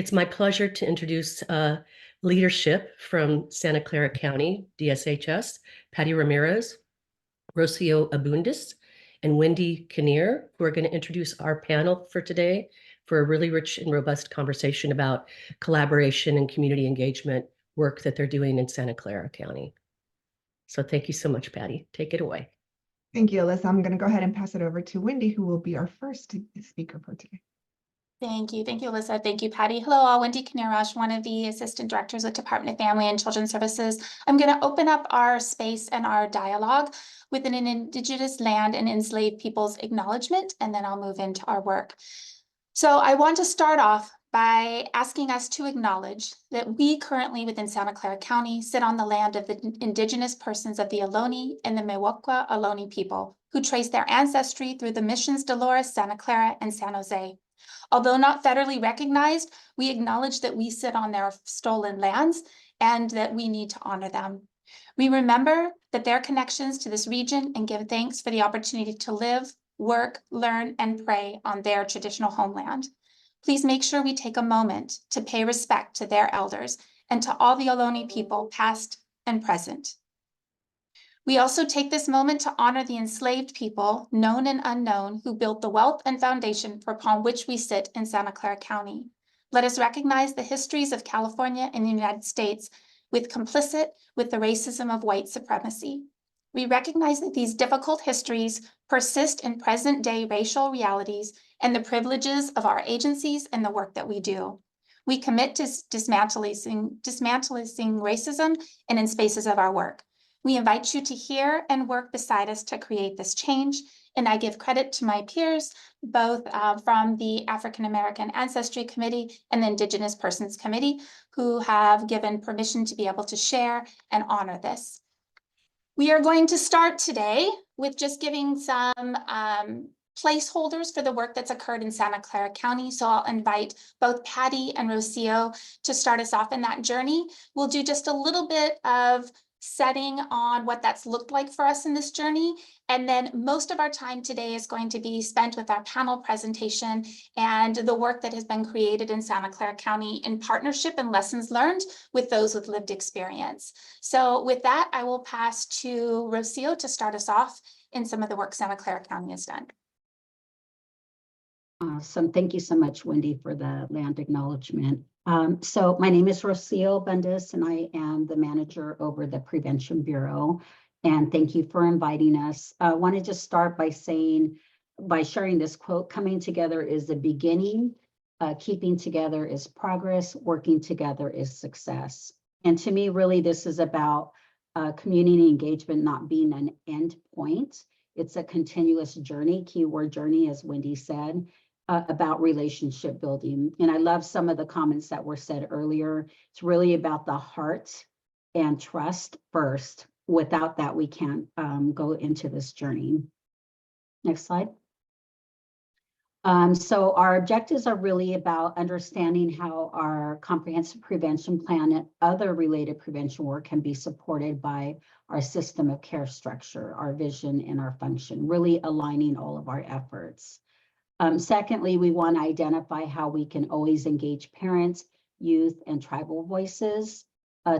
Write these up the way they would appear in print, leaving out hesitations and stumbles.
It's my pleasure to introduce leadership from Santa Clara County, DSHS, Patty Ramirez, Rocio Abundis, and Wendy Kinnear, who are going to introduce our panel for today for a really rich and robust conversation about collaboration and community engagement work that they're doing in Santa Clara County. So thank you so much, Patty. Take it away. Thank you, Alyssa. I'm going to go ahead and pass it over to Wendy, who will be our first speaker for today. Thank you, Alyssa. Thank you, Patty. Hello, all. Wendy Kinnear, one of the Assistant Directors with Department of Family and Children's Services. I'm going to open up our space and our dialogue with an Indigenous land and enslaved peoples acknowledgement, and then I'll move into our work. So I want to start off by asking us to acknowledge that we currently within Santa Clara County sit on the land of the Indigenous persons of the Ohlone and the Miwokwa Ohlone people, who trace their ancestry through the missions Dolores, Santa Clara, and San Jose. Although not federally recognized, we acknowledge that we sit on their stolen lands and that we need to honor them. We remember that their connections to this region and give thanks for the opportunity to live, work, learn, and pray on their traditional homeland. Please make sure we take a moment to pay respect to their elders and to all the Ohlone people, past and present. We also take this moment to honor the enslaved people, known and unknown, who built the wealth and foundation upon which we sit in Santa Clara County. Let us recognize the histories of California and the United States with complicit with the racism of white supremacy. We recognize that these difficult histories persist in present-day racial realities and the privileges of our agencies and the work that we do. We commit to dismantling racism and in spaces of our work. We invite you to hear and work beside us to create this change. And I give credit to my peers, both from the African American Ancestry Committee and the Indigenous Persons Committee, who have given permission to be able to share and honor this. We are going to start today with just giving some placeholders for the work that's occurred in Santa Clara County. So I'll invite both Patty and Rocio to start us off in that journey. We'll do just a little bit of setting on what that's looked like for us in this journey. And then most of our time today is going to be spent with our panel presentation and the work that has been created in Santa Clara County in partnership and lessons learned with those with lived experience. So with that, I will pass to Rocio to start us off in some of the work Santa Clara County has done. Awesome. Thank you so much, Wendy, for the land acknowledgement. So my name is Rocio Abundis, and I am the manager over the Prevention Bureau. And thank you for inviting us. I want to just start by sharing this quote: coming together is the beginning, keeping together is progress, working together is success. And to me, really, this is about community engagement not being an end point. It's a continuous journey, keyword journey, as Wendy said. About relationship building. And I love some of the comments that were said earlier. It's really about the heart and trust first. Without that, we can't go into this journey. Next slide. So our objectives are really about understanding how our comprehensive prevention plan and other related prevention work can be supported by our system of care structure, our vision and our function, really aligning all of our efforts. Secondly, we want to identify how we can always engage parents, youth, and tribal voices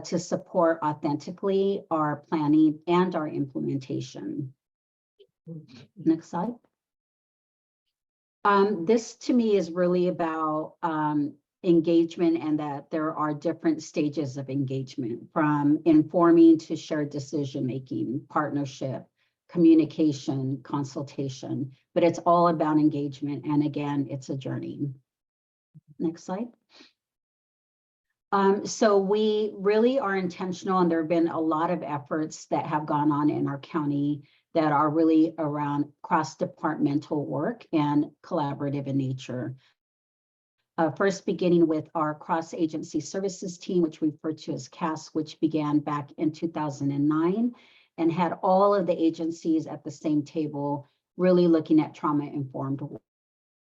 to support authentically our planning and our implementation. Next slide. This to me is really about engagement, and that there are different stages of engagement, from informing to shared decision-making, partnership, communication, consultation, but it's all about engagement. And again, it's a journey. Next slide. So we really are intentional, and there have been a lot of efforts that have gone on in our county that are really around cross-departmental work and collaborative in nature. First, beginning with our cross-agency services team, which we refer to as CAS, which began back in 2009. And had all of the agencies at the same table, really looking at trauma-informed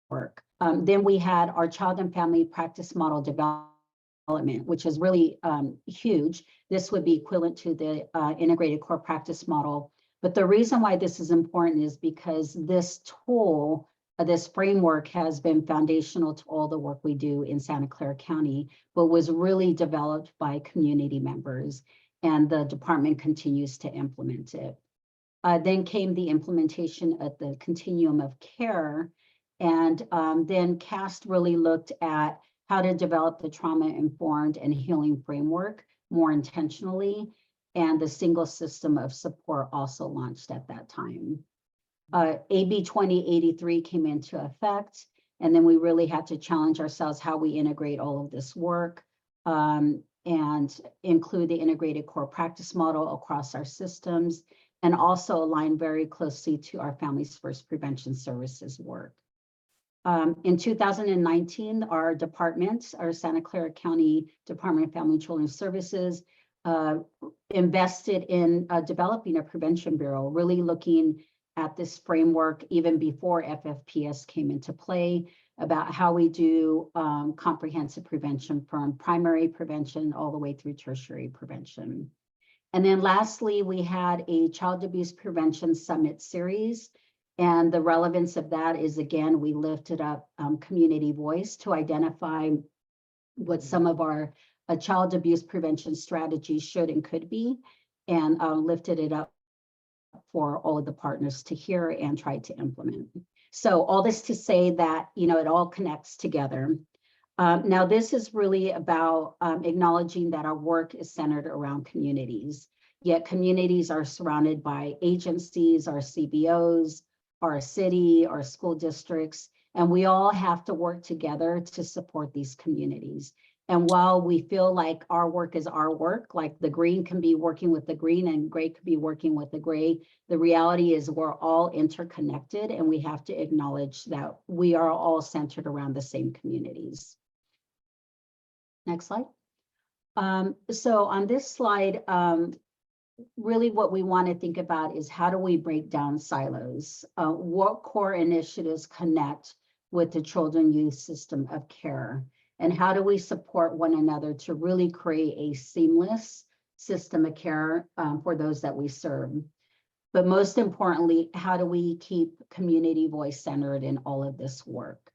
work. Then we had our child and family practice model development, which is really huge. This would be equivalent to the integrated core practice model. But the reason why this is important is because this tool This framework has been foundational to all the work we do in Santa Clara County, but was really developed by community members, and the department continues to implement it. Then came the implementation of the continuum of care, and then CAST really looked at how to develop the trauma-informed and healing framework more intentionally, and the single system of support also launched at that time. AB 2083 came into effect, and then we really had to challenge ourselves how we integrate all of this work, and include the integrated core practice model across our systems, and also align very closely to our Families First Prevention Services work. In 2019, our department, our Santa Clara County Department of Family and Children's Services, invested in developing a prevention bureau, really looking at this framework even before FFPS came into play, about how we do comprehensive prevention from primary prevention all the way through tertiary prevention. And then lastly, we had a Child Abuse Prevention Summit series. And the relevance of that is, again, we lifted up community voice to identify what some of our child abuse prevention strategies should and could be, and lifted it up for all of the partners to hear and try to implement. So all this to say that, you know, it all connects together. Now, this is really about acknowledging that our work is centered around communities, yet communities are surrounded by agencies, our CBOs, our city, our school districts, and we all have to work together to support these communities. And while we feel like our work is our work, like the green can be working with the green and gray could be working with the gray, the reality is we're all interconnected, and we have to acknowledge that we are all centered around the same communities. Next slide. So on this slide, really what we want to think about is how do we break down silos? What core initiatives connect with the children youth system of care? And how do we support one another to really create a seamless system of care for those that we serve? But most importantly, how do we keep community voice centered in all of this work?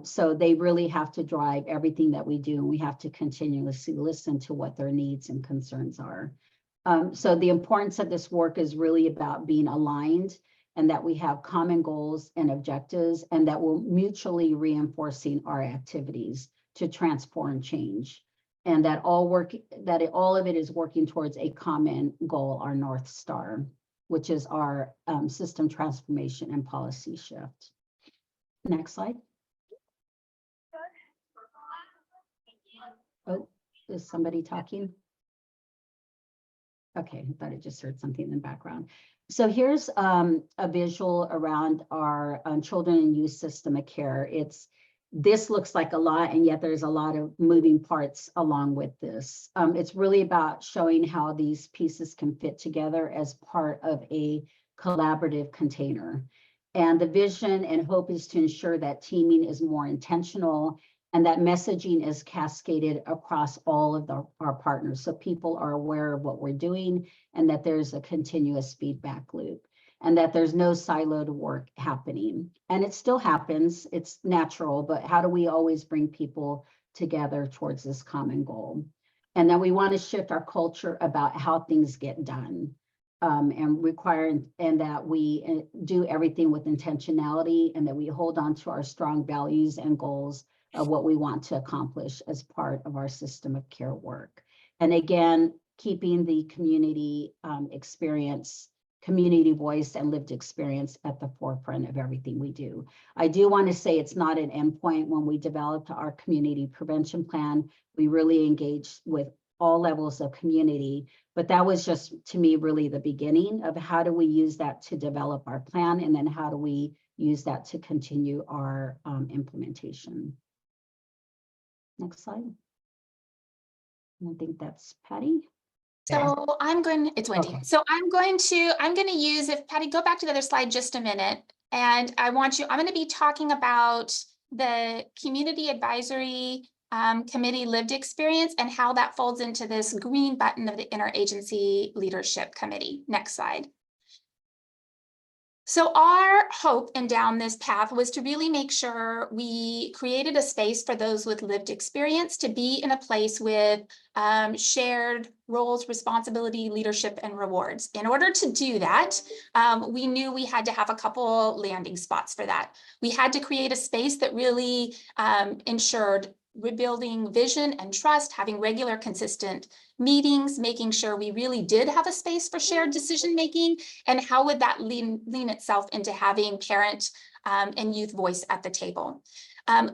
So they really have to drive everything that we do, and we have to continuously listen to what their needs and concerns are. So the importance of this work is really about being aligned, and that we have common goals and objectives, and that we're mutually reinforcing our activities to transform change, and that all of it is working towards a common goal, our North Star, which is our system transformation and policy shift. Next slide. Oh, is somebody talking? Okay, I thought I just heard something in the background. So here's a visual around our children and youth system of care. This looks like a lot, and yet there's a lot of moving parts along with this. It's really about showing how these pieces can fit together as part of a collaborative container. And the vision and hope is to ensure that teaming is more intentional, and that messaging is cascaded across all of our partners, so people are aware of what we're doing, and that there's a continuous feedback loop, and that there's no siloed work happening. And it still happens, it's natural, but how do we always bring people together towards this common goal? And then we want to shift our culture about how things get done, and that we do everything with intentionality, and that we hold on to our strong values and goals of what we want to accomplish as part of our system of care work. And again, keeping the community experience, community voice, and lived experience at the forefront of everything we do. I do want to say it's not an endpoint. When we developed our community prevention plan, we really engaged with all levels of community, but that was just, to me, really the beginning of how do we use that to develop our plan, and then how do we use that to continue our implementation. Next slide. I think that's Patty. So it's Wendy. Okay. So I'm going to use, if Patty, go back to the other slide just a minute. And I'm going to be talking about the Community Advisory Committee lived experience and how that folds into this green button of the Interagency Leadership Committee. Next slide. So our hope and down this path was to really make sure we created a space for those with lived experience to be in a place with shared roles, responsibility, leadership, and rewards. In order to do that, we knew we had to have a couple landing spots for that. We had to create a space that really ensured rebuilding vision and trust, having regular, consistent meetings, making sure we really did have a space for shared decision making, and how would that lean itself into having parent and youth voice at the table.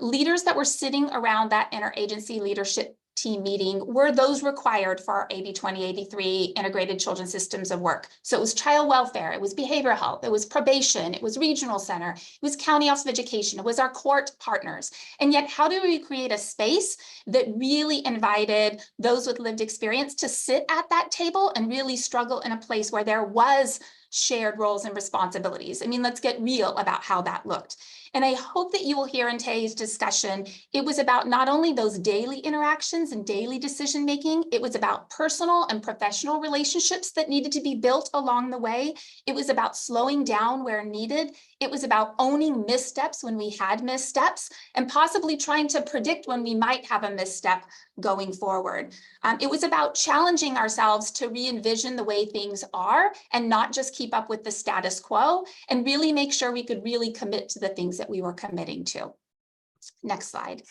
Leaders that were sitting around that interagency leadership team meeting were those required for our AB 2083 integrated children's systems of work. So it was child welfare, it was behavioral health, it was probation, it was regional center, it was county office of education, it was our court partners. And yet, how do we create a space that really invited those with lived experience to sit at that table and really struggle in a place where there was shared roles and responsibilities? I mean, let's get real about how that looked. And I hope that you will hear in today's discussion, it was about not only those daily interactions and daily decision making, it was about personal and professional relationships that needed to be built along the way. It was about slowing down where needed. It was about owning missteps when we had missteps, and possibly trying to predict when we might have a misstep going forward. It was about challenging ourselves to re-envision the way things are and not just keep up with the status quo, and really make sure we could really commit to the things that we were committing to. Next slide.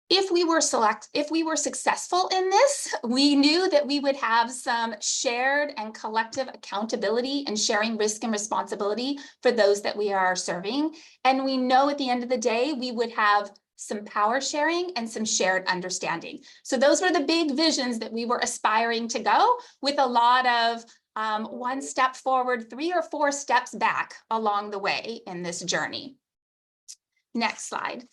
If we were successful in this, we knew that we would have some shared and collective accountability and sharing risk and responsibility for those that we are serving. And we know at the end of the day, we would have some power sharing and some shared understanding. So those were the big visions that we were aspiring to go, with a lot of one step forward, 3 or 4 steps back along the way in this journey. Next slide.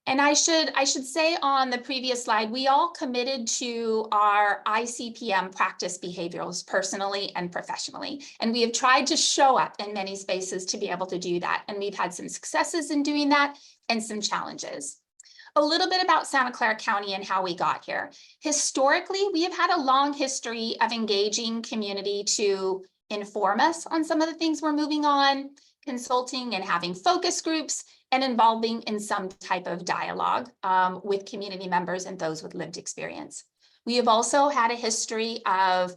And I should say on the previous slide, we all committed to our ICPM practice behaviors personally and professionally. And we have tried to show up in many spaces to be able to do that. And we've had some successes in doing that and some challenges. A little bit about Santa Clara County and how we got here. Historically, we have had a long history of engaging community to inform us on some of the things we're moving on, consulting and having focus groups, and involving in some type of dialogue with community members and those with lived experience. We have also had a history of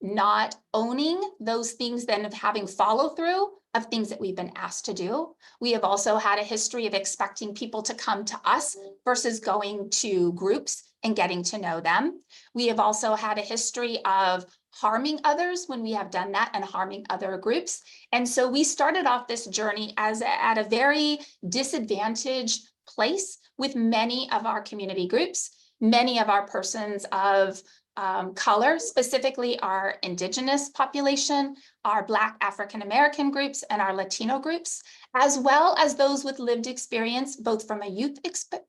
not owning those things, then of having follow through of things that we've been asked to do. We have also had a history of expecting people to come to us versus going to groups and getting to know them. We have also had a history of harming others when we have done that and harming other groups. And so we started off this journey at a very disadvantaged place with many of our community groups, many of our persons of color, specifically our Indigenous population, our Black African American groups, and our Latino groups, as well as those with lived experience, both from a youth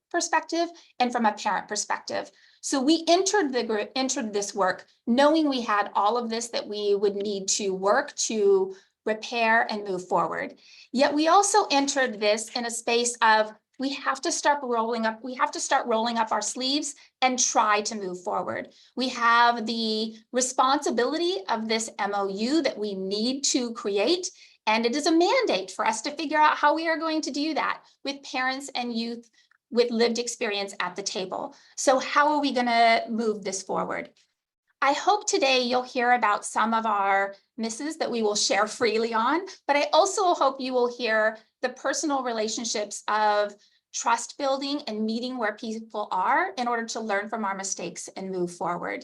perspective and from a parent perspective. So we entered this work knowing we had all of this that we would need to work to repair and move forward. Yet we also entered this in a space of we have to start rolling up our sleeves and try to move forward. We have the responsibility of this MOU that we need to create, and it is a mandate for us to figure out how we are going to do that with parents and youth with lived experience at the table. So how are we going to move this forward? I hope today you'll hear about some of our misses that we will share freely on, but I also hope you will hear the personal relationships of trust building and meeting where people are in order to learn from our mistakes and move forward.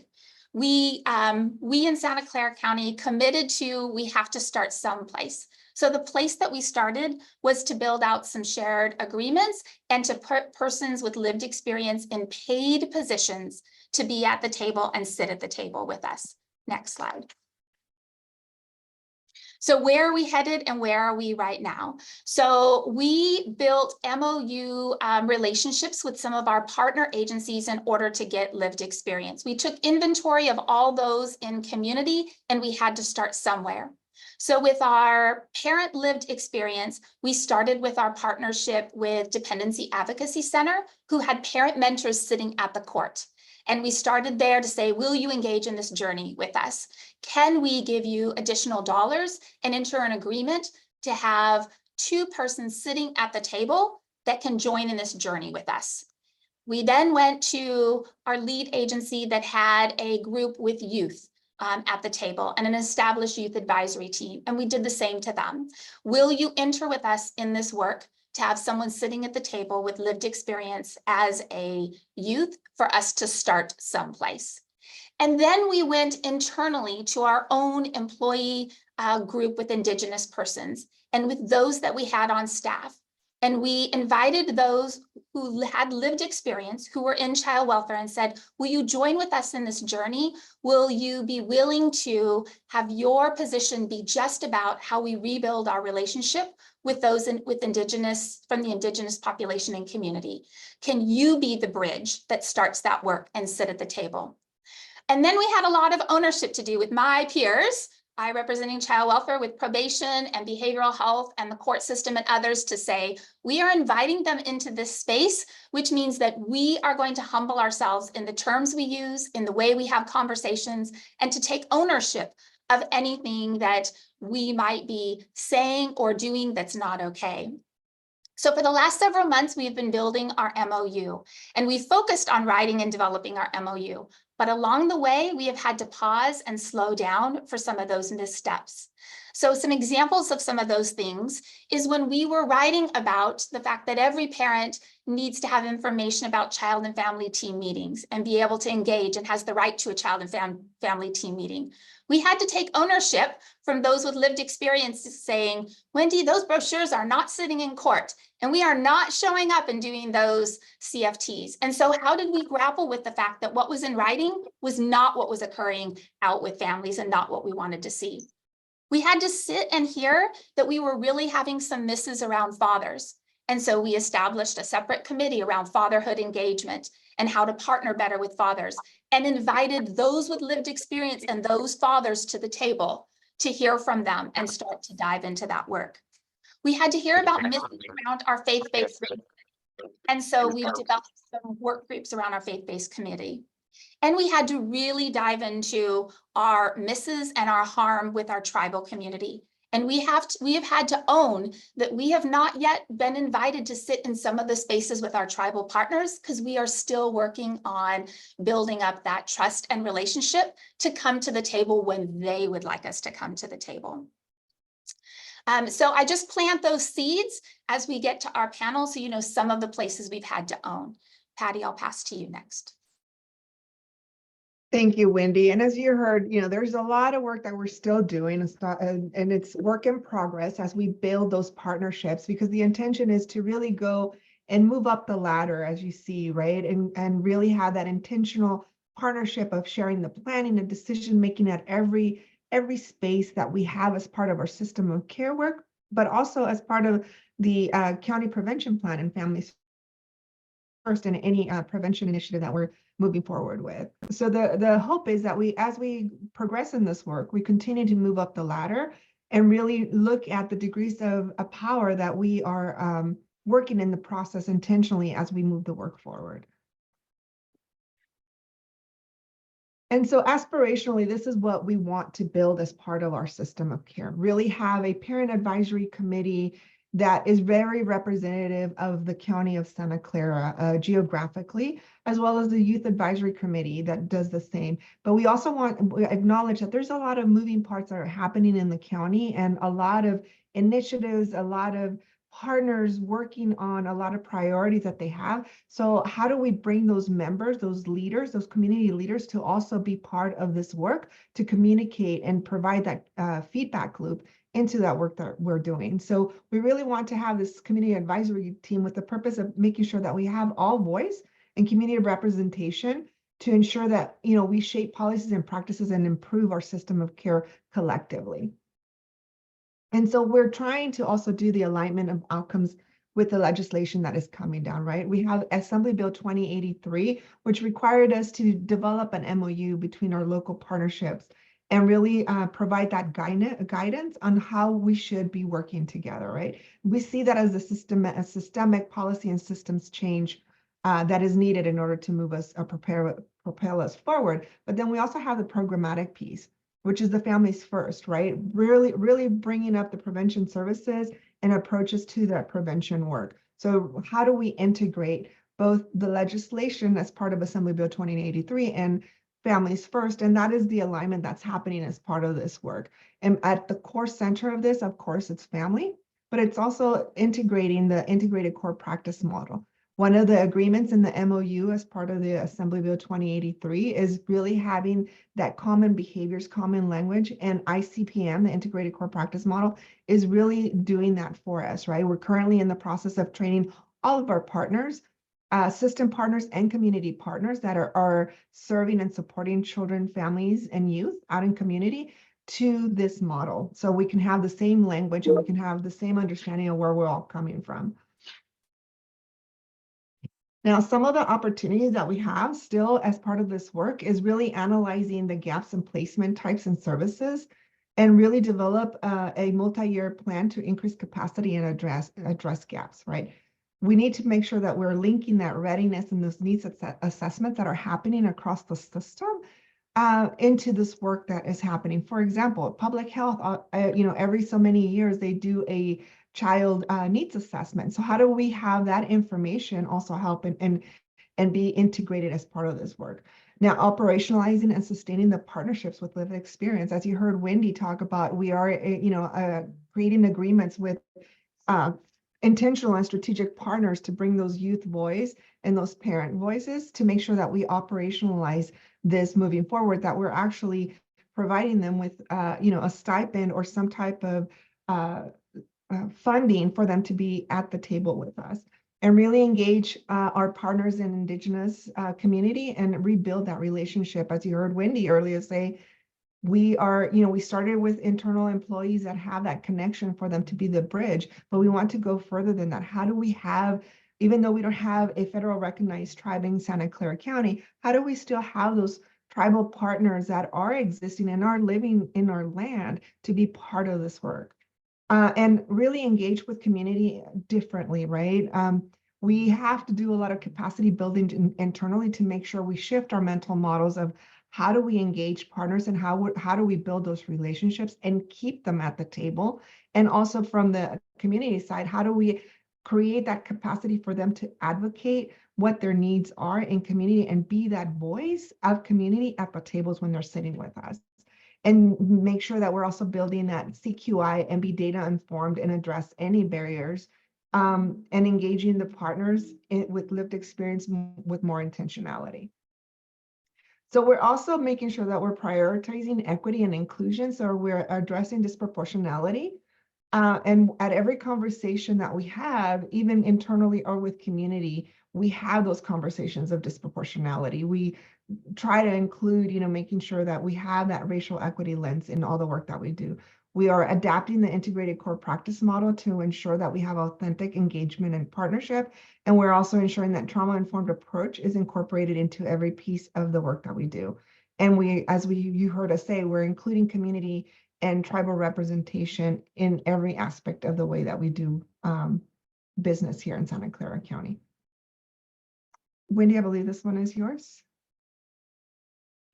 We in Santa Clara County committed to, we have to start someplace. So the place that we started was to build out some shared agreements and to put persons with lived experience in paid positions to be at the table and sit at the table with us. Next slide. So where are we headed and where are we right now? So we built MOU relationships with some of our partner agencies in order to get lived experience. We took inventory of all those in community and we had to start somewhere. So with our parent lived experience, we started with our partnership with Dependency Advocacy Center, who had parent mentors sitting at the court. And we started there to say, will you engage in this journey with us? Can we give you additional dollars and enter an agreement to have 2 persons sitting at the table that can join in this journey with us? We then went to our lead agency that had a group with youth at the table and an established youth advisory team. And we did the same to them. Will you enter with us in this work to have someone sitting at the table with lived experience as a youth for us to start someplace? And then we went internally to our own employee group with Indigenous persons and with those that we had on staff. And we invited those who had lived experience, who were in child welfare, and said, will you join with us in this journey? Will you be willing to have your position be just about how we rebuild our relationship with those with Indigenous, from the Indigenous population and community? Can you be the bridge that starts that work and sit at the table? And then we had a lot of ownership to do with my peers, I representing child welfare, with probation and behavioral health and the court system and others, to say, we are inviting them into this space, which means that we are going to humble ourselves in the terms we use, in the way we have conversations, and to take ownership of anything that we might be saying or doing that's not okay. So for the last several months, we've been building our MOU, and we focused on writing and developing our MOU. But along the way, we have had to pause and slow down for some of those missteps. So some examples of some of those things is when we were writing about the fact that every parent needs to have information about child and family team meetings and be able to engage and has the right to a child and family team meeting. We had to take ownership from those with lived experience saying, Wendy, those brochures are not sitting in court, and we are not showing up and doing those CFTs. And so how did we grapple with the fact that what was in writing was not what was occurring out with families and not what we wanted to see? We had to sit and hear that we were really having some misses around fathers. And so we established a separate committee around fatherhood engagement and how to partner better with fathers, and invited those with lived experience and those fathers to the table to hear from them and start to dive into that work. We had to hear about myths around our faith-based, and so we've developed some work groups around our faith-based committee. And we had to really dive into our misses and our harm with our tribal community. And we have had to own that we have not yet been invited to sit in some of the spaces with our tribal partners, because we are still working on building up that trust and relationship to come to the table when they would like us to come to the table. So I just plant those seeds as we get to our panel, so you know some of the places we've had to own. Patty, I'll pass to you next. Thank you, Wendy. And as you heard, there's a lot of work that we're still doing, and it's work in progress as we build those partnerships, because the intention is to really go and move up the ladder, as you see, right? And really have that intentional partnership of sharing the planning and decision making at every space that we have as part of our system of care work, but also as part of the county prevention plan and families first, and any prevention initiative that we're moving forward with. So the hope is that as we progress in this work, we continue to move up the ladder and really look at the degrees of power that we are working in the process intentionally as we move the work forward. And so aspirationally, this is what we want to build as part of our system of care. Really have a parent advisory committee that is very representative of the county of Santa Clara geographically, as well as the youth advisory committee that does the same. But we also want to acknowledge that there's a lot of moving parts that are happening in the county, and a lot of initiatives, a lot of partners working on a lot of priorities that they have. So how do we bring those members, those leaders, those community leaders to also be part of this work, to communicate and provide that feedback loop into that work that we're doing? So we really want to have this community advisory team with the purpose of making sure that we have all voice and community representation to ensure that we shape policies and practices and improve our system of care collectively. And so we're trying to also do the alignment of outcomes with the legislation that is coming down, right? We have Assembly Bill 2083, which required us to develop an MOU between our local partnerships and really provide that guidance on how we should be working together, right? We see that as a systemic policy and systems change that is needed in order to move us or propel us forward. But then we also have the programmatic piece, which is the families first, right? Really bringing up the prevention services and approaches to that prevention work. So how do we integrate both the legislation as part of Assembly Bill 2083 and families first? And that is the alignment that's happening as part of this work. And at the core center of this, of course, it's family, but it's also integrating the integrated core practice model. One of the agreements in the MOU as part of the Assembly Bill 2083 is really having that common behaviors, common language, and ICPM, the integrated core practice model, is really doing that for us, right? We're currently in the process of training all of our partners, system partners and community partners that are serving and supporting children, families, and youth out in community to this model. So we can have the same language and we can have the same understanding of where we're all coming from. Now, some of the opportunities that we have still as part of this work is really analyzing the gaps in placement types and services and really develop a multi-year plan to increase capacity and address gaps, right? We need to make sure that we're linking that readiness and those needs assessments that are happening across the system into this work that is happening. For example, public health, every so many years they do a child needs assessment. So how do we have that information also help and be integrated as part of this work? Now, operationalizing and sustaining the partnerships with lived experience. As you heard Wendy talk about, we are, creating agreements with intentional and strategic partners to bring those youth voice and those parent voices to make sure that we operationalize this moving forward, that we're actually providing them with, a stipend or some type of funding for them to be at the table with us and really engage our partners in Indigenous community and rebuild that relationship. As you heard Wendy earlier say, we are, we started with internal employees that have that connection for them to be the bridge, but we want to go further than that. How do we have, even though we don't have a federal recognized tribe in Santa Clara County, how do we still have those tribal partners that are existing and are living in our land to be part of this work? And really engage with community differently, right? We have to do a lot of capacity building internally to make sure we shift our mental models of how do we engage partners and how do we build those relationships and keep them at the table? And also from the community side, how do we create that capacity for them to advocate what their needs are in community and be that voice of community at the tables when they're sitting with us? And make sure that we're also building that CQI and be data informed and address any barriers and engaging the partners with lived experience with more intentionality. So we're also making sure that we're prioritizing equity and inclusion. So we're addressing disproportionality. And at every conversation that we have, even internally or with community, we have those conversations of disproportionality. We try to include, making sure that we have that racial equity lens in all the work that we do. We are adapting the integrated core practice model to ensure that we have authentic engagement and partnership. And we're also ensuring that trauma-informed approach is incorporated into every piece of the work that we do. And you heard us say, we're including community and tribal representation in every aspect of the way that we do business here in Santa Clara County. Wendy, I believe this one is yours.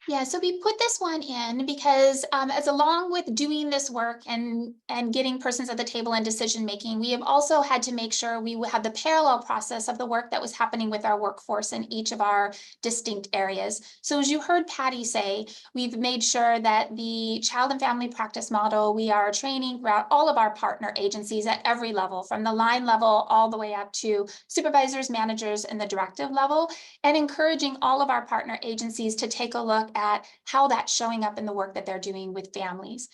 Yeah, so we put this one in because as along with doing this work and getting persons at the table and decision making, we have also had to make sure we have the parallel process of the work that was happening with our workforce in each of our distinct areas. So as you heard Patty say, we've made sure that the child and family practice model, we are training throughout all of our partner agencies at every level, from the line level all the way up to supervisors, managers, and the directive level, and encouraging all of our partner agencies to take a look at how that's showing up in the work that they're doing with families.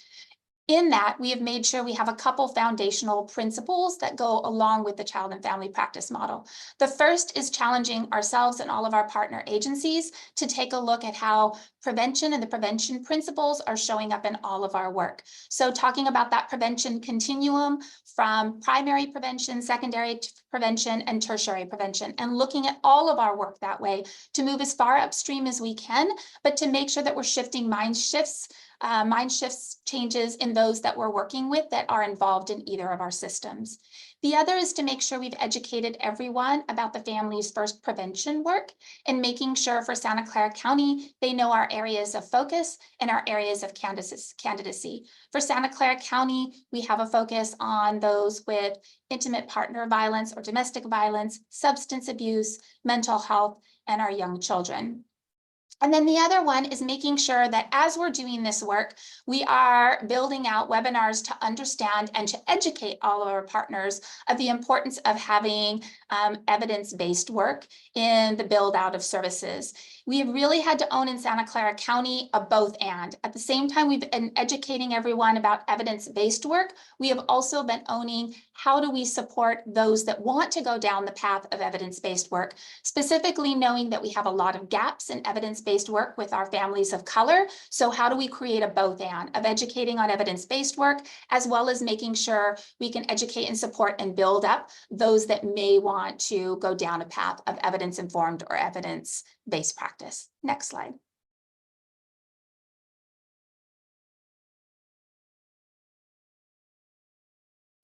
In that, we have made sure we have a couple foundational principles that go along with the child and family practice model. The first is challenging ourselves and all of our partner agencies to take a look at how prevention and the prevention principles are showing up in all of our work. So talking about that prevention continuum from primary prevention, secondary prevention, and tertiary prevention, and looking at all of our work that way to move as far upstream as we can, but to make sure that we're shifting mind shifts changes in those that we're working with that are involved in either of our systems. The other is to make sure we've educated everyone about the Families First prevention work and making sure for Santa Clara County, they know our areas of focus and our areas of candidacy. For Santa Clara County, we have a focus on those with intimate partner violence or domestic violence, substance abuse, mental health, and our young children. And then the other one is making sure that as we're doing this work, we are building out webinars to understand and to educate all of our partners of the importance of having evidence-based work in the build out of services. We have really had to own in Santa Clara County a both and. At the same time, we've been educating everyone about evidence-based work. We have also been owning how do we support those that want to go down the path of evidence-based work, specifically knowing that we have a lot of gaps in evidence-based work with our families of color. So how do we create a both and of educating on evidence-based work, as well as making sure we can educate and support and build up those that may want to go down a path of evidence-informed or evidence-based practice. Next slide.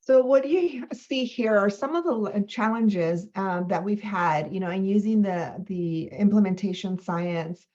So what you see here are some of the challenges that we've had, and using the implementation science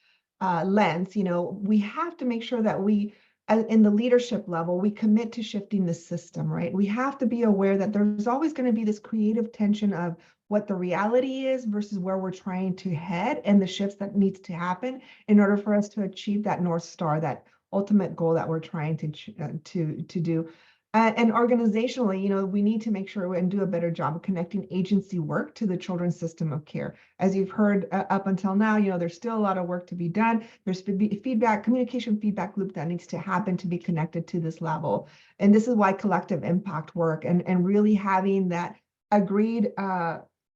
lens, we have to make sure that we, in the leadership level, we commit to shifting the system, right? We have to be aware that there's always going to be this creative tension of what the reality is versus where we're trying to head and the shifts that needs to happen in order for us to achieve that North Star, that ultimate goal that we're trying to do. And organizationally, we need to make sure and do a better job of connecting agency work to the children's system of care. As you've heard up until now, there's still a lot of work to be done. There's communication feedback loop that needs to happen to be connected to this level. And this is why collective impact work and really having that agreed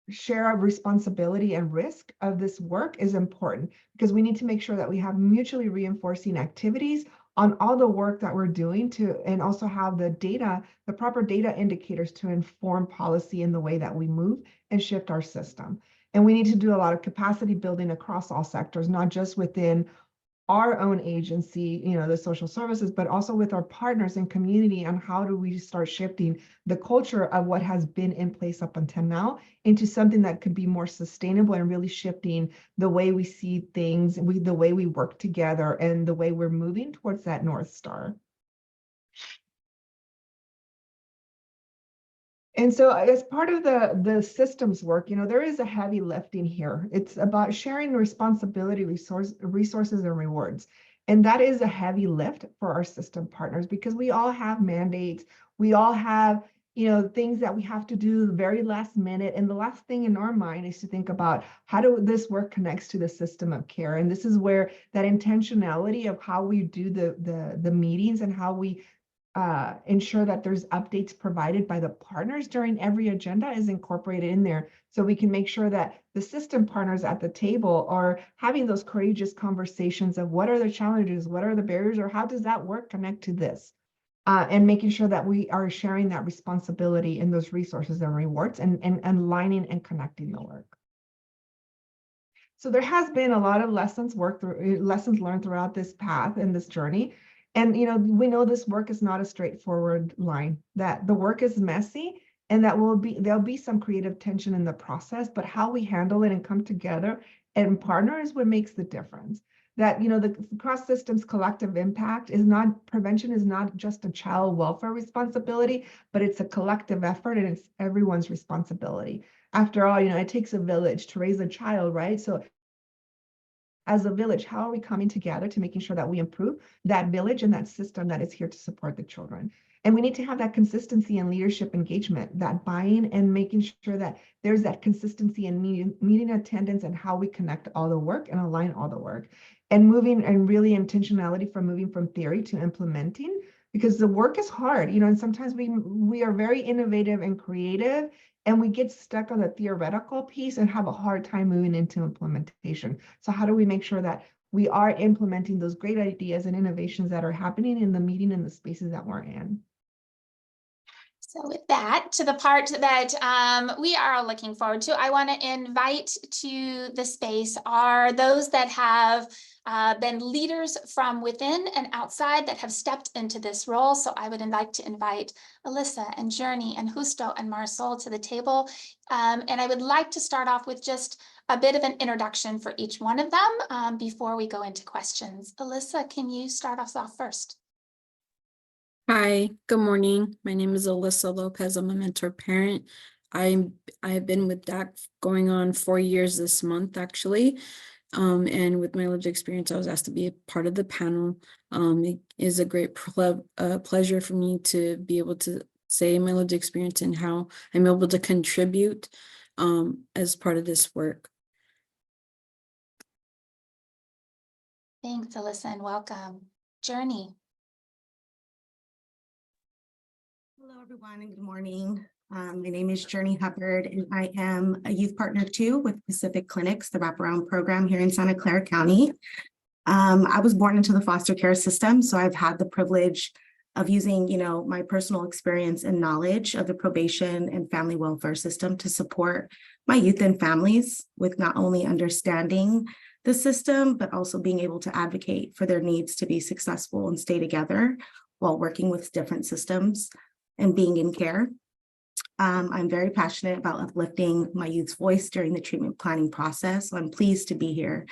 share of responsibility and risk of this work is important, because we need to make sure that we have mutually reinforcing activities on all the work that we're doing and also have the proper data indicators to inform policy in the way that we move and shift our system. And we need to do a lot of capacity building across all sectors, not just within our own agency, the social services, but also with our partners and community on how do we start shifting the culture of what has been in place up until now into something that could be more sustainable and really shifting the way we see things, the way we work together, and the way we're moving towards that North Star. And so as part of the systems work, there is a heavy lifting here. It's about sharing responsibility, resources, and rewards. And that is a heavy lift for our system partners, because we all have mandates. We all have, things that we have to do the very last minute. And the last thing in our mind is to think about how do this work connects to the system of care. And this is where that intentionality of how we do the meetings and how we ensure that there's updates provided by the partners during every agenda is incorporated in there, so we can make sure that the system partners at the table are having those courageous conversations of what are the challenges, what are the barriers, or how does that work connect to this, and making sure that we are sharing that responsibility in those resources and rewards and aligning and connecting the work. So there has been a lot of lessons learned throughout this path and this journey. And, we know this work is not a straightforward line, that the work is messy and that there'll be some creative tension in the process, but how we handle it and come together and partner is what makes the difference. That, the cross systems collective impact prevention is not just a child welfare responsibility, but it's a collective effort and it's everyone's responsibility. After all, it takes a village to raise a child, right? So as a village, how are we coming together to making sure that we improve that village and that system that is here to support the children? And we need to have that consistency and leadership engagement, that buy-in, and making sure that there's that consistency in meeting attendance and how we connect all the work and align all the work. And moving and really intentionality from moving from theory to implementing, because the work is hard, and sometimes we are very innovative and creative, and we get stuck on the theoretical piece and have a hard time moving into implementation. So how do we make sure that we are implementing those great ideas and innovations that are happening in the meeting and the spaces that we're in? So with that, to the part that we are all looking forward to, I want to invite to the space are those that have been leaders from within and outside that have stepped into this role. So I would like to invite Alyssa and Journey and Justo and Marisol to the table. And I would like to start off with just a bit of an introduction for each one of them before we go into questions. Alyssa, can you start us off first? Hi, good morning. My name is Alyssa Lopez. I'm a mentor parent. I've been with DAC going on 4 years this month, actually. And with my lived experience, I was asked to be a part of the panel. It is a great pleasure for me to be able to say my lived experience and how I'm able to contribute as part of this work. Thanks, Alyssa, and welcome. Journey. Hello, everyone, and good morning. My name is Journey Hubbard, and I am a youth partner too with Pacific Clinics, the wraparound program here in Santa Clara County. I was born into the foster care system, so I've had the privilege of using, my personal experience and knowledge of the probation and family welfare system to support my youth and families with not only understanding the system, but also being able to advocate for their needs to be successful and stay together while working with different systems and being in care. I'm very passionate about uplifting my youth's voice during the treatment planning process. So I'm pleased to be here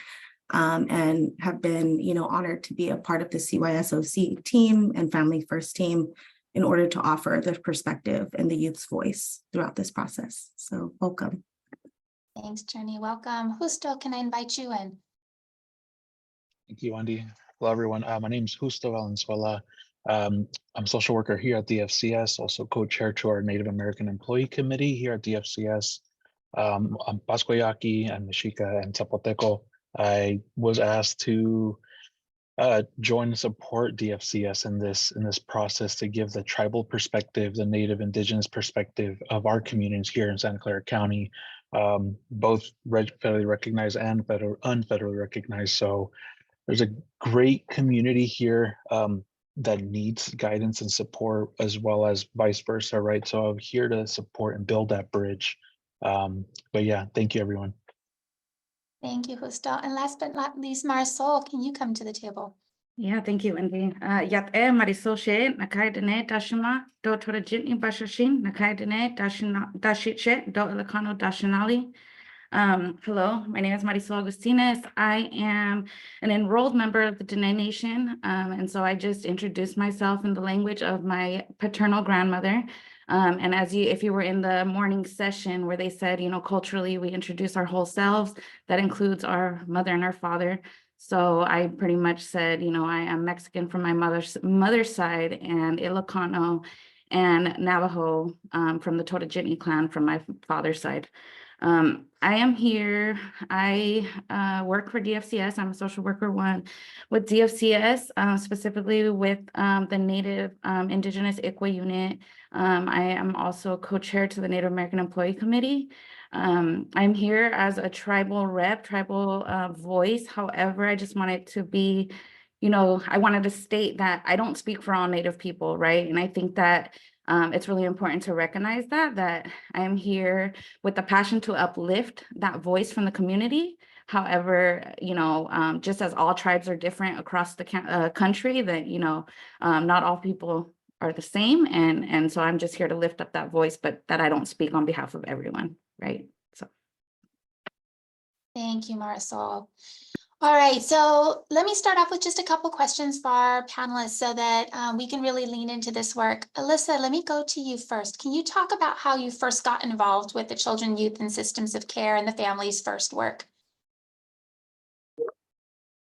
and have been, honored to be a part of the CYSOC team and Family First team in order to offer the perspective and the youth's voice throughout this process. So welcome. Thanks, Journey. Welcome. Justo, can I invite you in? Thank you, Wendy. Hello, everyone. My name is Justo Valenzuela. I'm a social worker here at DFCS, also co-chair to our Native American Employee Committee here at DFCS. I'm Pascuayaqui and Mexica and Zapoteco. I was asked to join and support DFCS in this process to give the tribal perspective, the Native Indigenous perspective of our communities here in Santa Clara County, both federally recognized and unfederally recognized. So there's a great community here that needs guidance and support, as well as vice versa, right? So I'm here to support and build that bridge. But yeah, thank you, everyone. Thank you, Justo. And last but not least, Marisol, can you come to the table? Yeah, thank you, Wendy. Yat Marisol She, Nakai Dene Dashima, Do Torajitni Bashashin, Nakai Dene Dashit, Do Elecano Dashinali. Hello, my name is Marisol Agustines. I am an enrolled member of the Dene Nation. And so I just introduced myself in the language of my paternal grandmother. And if you were in the morning session where they said, culturally, we introduce our whole selves, that includes our mother and our father. So I pretty much said, I am Mexican from my mother's side, and Ilocano and Navajo from the Totowa clan from my father's side. I am here. I work for DFCS. I'm a social worker one with DFCS, specifically with the Native Indigenous ICWA unit. I am also co-chair to the Native American Employee Committee. I'm here as a tribal rep, tribal voice. However, I just wanted to be, I wanted to state that I don't speak for all Native people, right? And I think that it's really important to recognize that I am here with the passion to uplift that voice from the community. However, just as all tribes are different across the country, that, not all people are the same. And so I'm just here to lift up that voice, but that I don't speak on behalf of everyone, right? So. Thank you, Marisol. All right, so let me start off with just a couple questions for our panelists so that we can really lean into this work. Alyssa, let me go to you first. Can you talk about how you first got involved with the children, youth, and systems of care and the Families First work?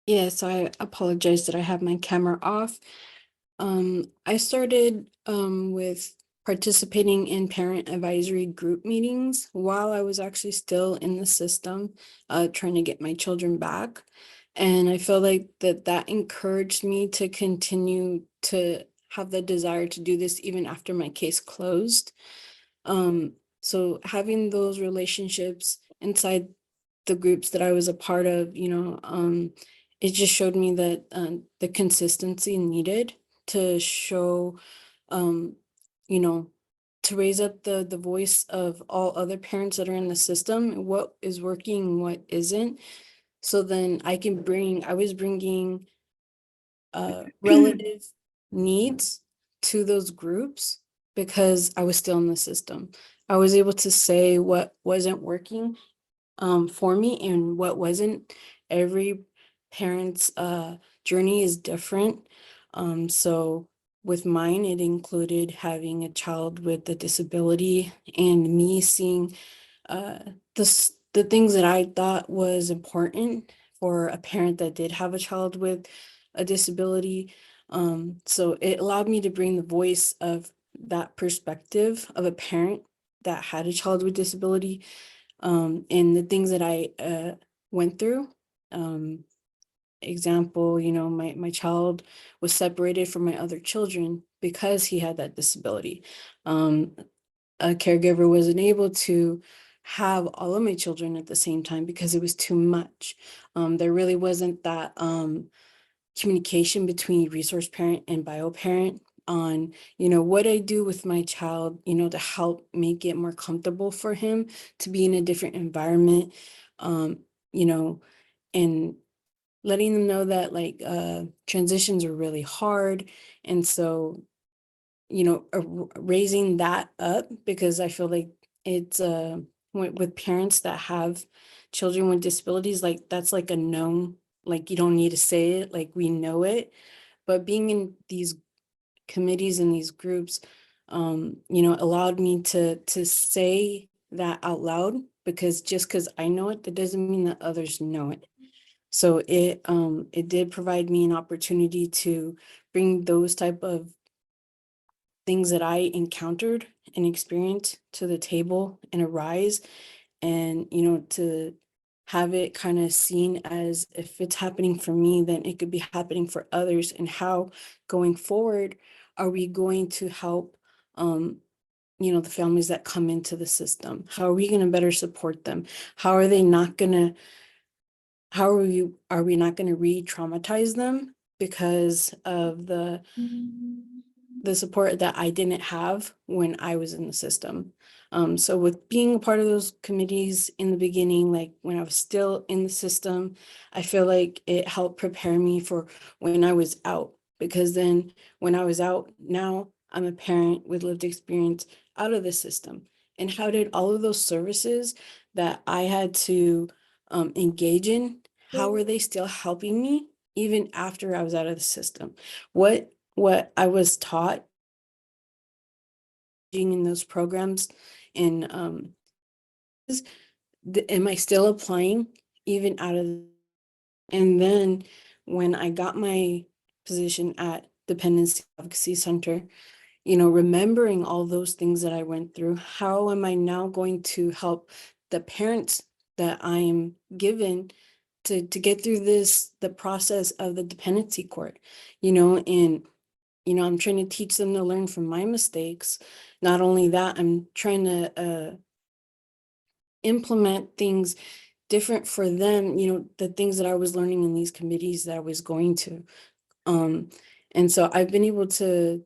Yes, I apologize that I have my camera off. I started with participating in parent advisory group meetings while I was actually still in the system, trying to get my children back. And I feel like that encouraged me to continue to have the desire to do this even after my case closed. So having those relationships inside the groups that I was a part of, it just showed me that the consistency needed to show, to to raise up the voice of all other parents that are in the system, what is working and what isn't. So then I was bringing relative needs to those groups because I was still in the system. I was able to say what wasn't working for me and what wasn't. Every parent's journey is different. So with mine, it included having a child with a disability and me seeing the things that I thought was important for a parent that did have a child with a disability. So it allowed me to bring the voice of that perspective of a parent that had a child with disability, and the things that I went through. Example, my child was separated from my other children because he had that disability. A caregiver wasn't able to have all of my children at the same time because it was too much. There really wasn't that communication between resource parent and bio parent on, what I do with my child, to help make it more comfortable for him to be in a different environment, and letting them know that transitions are really hard. And so, raising that up, because I feel like it's with parents that have children with disabilities, that's like a known, you don't need to say it, we know it. But being in these committees and these groups, allowed me to say that out loud, because just because I know it, that doesn't mean that others know it. So it did provide me an opportunity to bring those type of things that I encountered and experienced to the table and arise, and to have it kind of seen as, if it's happening for me, then it could be happening for others. And how going forward are we going to help the families that come into the system? How are we going to better support them? How are they not going to How are we not going to re-traumatize them because of the support that I didn't have when I was in the system? So with being a part of those committees in the beginning, when I was still in the system, I feel like it helped prepare me for when I was out, because then when I was out, now I'm a parent with lived experience out of the system. And how did all of those services that I had to engage in, how were they still helping me even after I was out of the system? What I was taught in those programs, and am I still applying even out of? And then when I got my position at Dependency Advocacy Center, remembering all those things that I went through, how am I now going to help the parents that I am given to get through the process of the dependency court, and I'm trying to teach them to learn from my mistakes. Not only that, I'm trying to implement things different for them, the things that I was learning in these committees that I was going to. And so I've been able to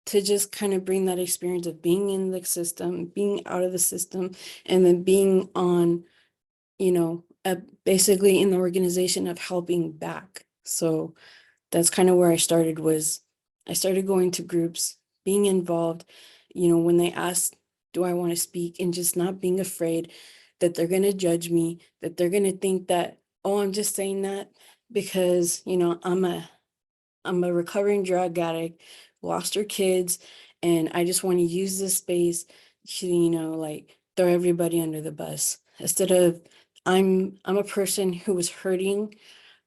just kind of bring that experience of being in the system, being out of the system, and then being on, basically in the organization of helping back. So that's kind of where I started going to groups, being involved, when they ask, do I want to speak, and just not being afraid that they're going to judge me, that they're going to think that, oh, I'm just saying that because, I'm a recovering drug addict, lost her kids, and I just want to use this space to, throw everybody under the bus. Instead of, I'm a person who was hurting.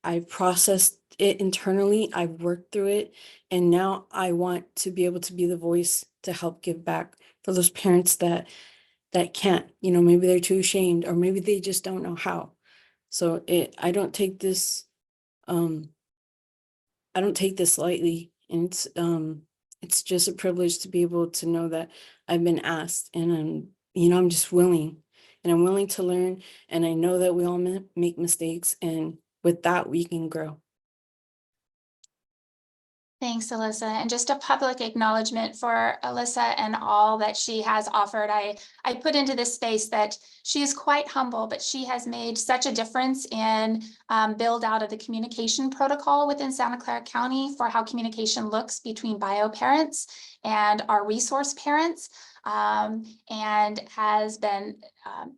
I processed it internally, I've worked through it, and now I want to be able to be the voice to help give back for those parents that can't, maybe they're too ashamed, or maybe they just don't know how. So I don't take this lightly, and it's just a privilege to be able to know that I've been asked, and I'm just willing, and I'm willing to learn, and I know that we all make mistakes, and with that we can grow. Thanks, Alyssa. And just a public acknowledgement for Alyssa and all that she has offered. I put into this space that she is quite humble, but she has made such a difference in build out of the communication protocol within Santa Clara County for how communication looks between bio parents and our resource parents. And has been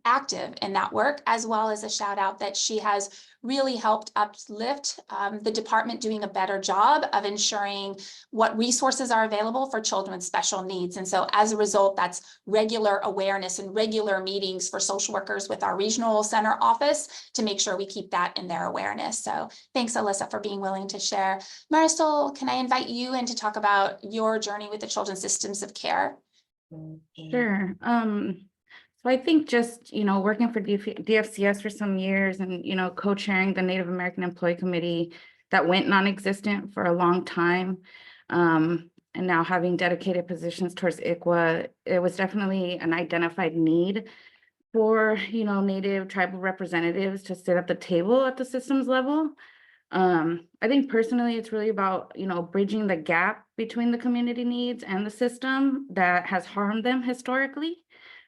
active in that work, as well as a shout out that she has really helped uplift the department doing a better job of ensuring what resources are available for children with special needs. And so as a result, that's regular awareness and regular meetings for social workers with our regional center office to make sure we keep that in their awareness. So thanks, Alyssa, for being willing to share. Marisol, can I invite you in to talk about your journey with the children's systems of care? Sure. So I think just, working for DFCS for some years and, co-chairing the Native American Employee Committee that went non-existent for a long time. And now having dedicated positions towards ICWA, it was definitely an identified need for, Native tribal representatives to sit at the table at the systems level. I think personally, it's really about, bridging the gap between the community needs and the system that has harmed them historically,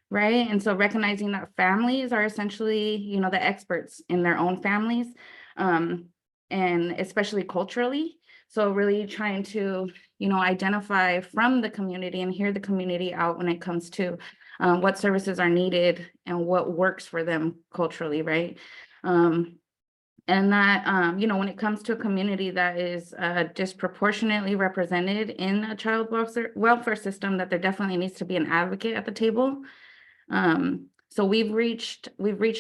right? And so recognizing that families are essentially, the experts in their own families, and especially culturally. So really trying to, identify from the community and hear the community out when it comes to what services are needed and what works for them culturally, right? And that, when it comes to a community that is disproportionately represented in a child welfare system, that there definitely needs to be an advocate at the table. So we've reached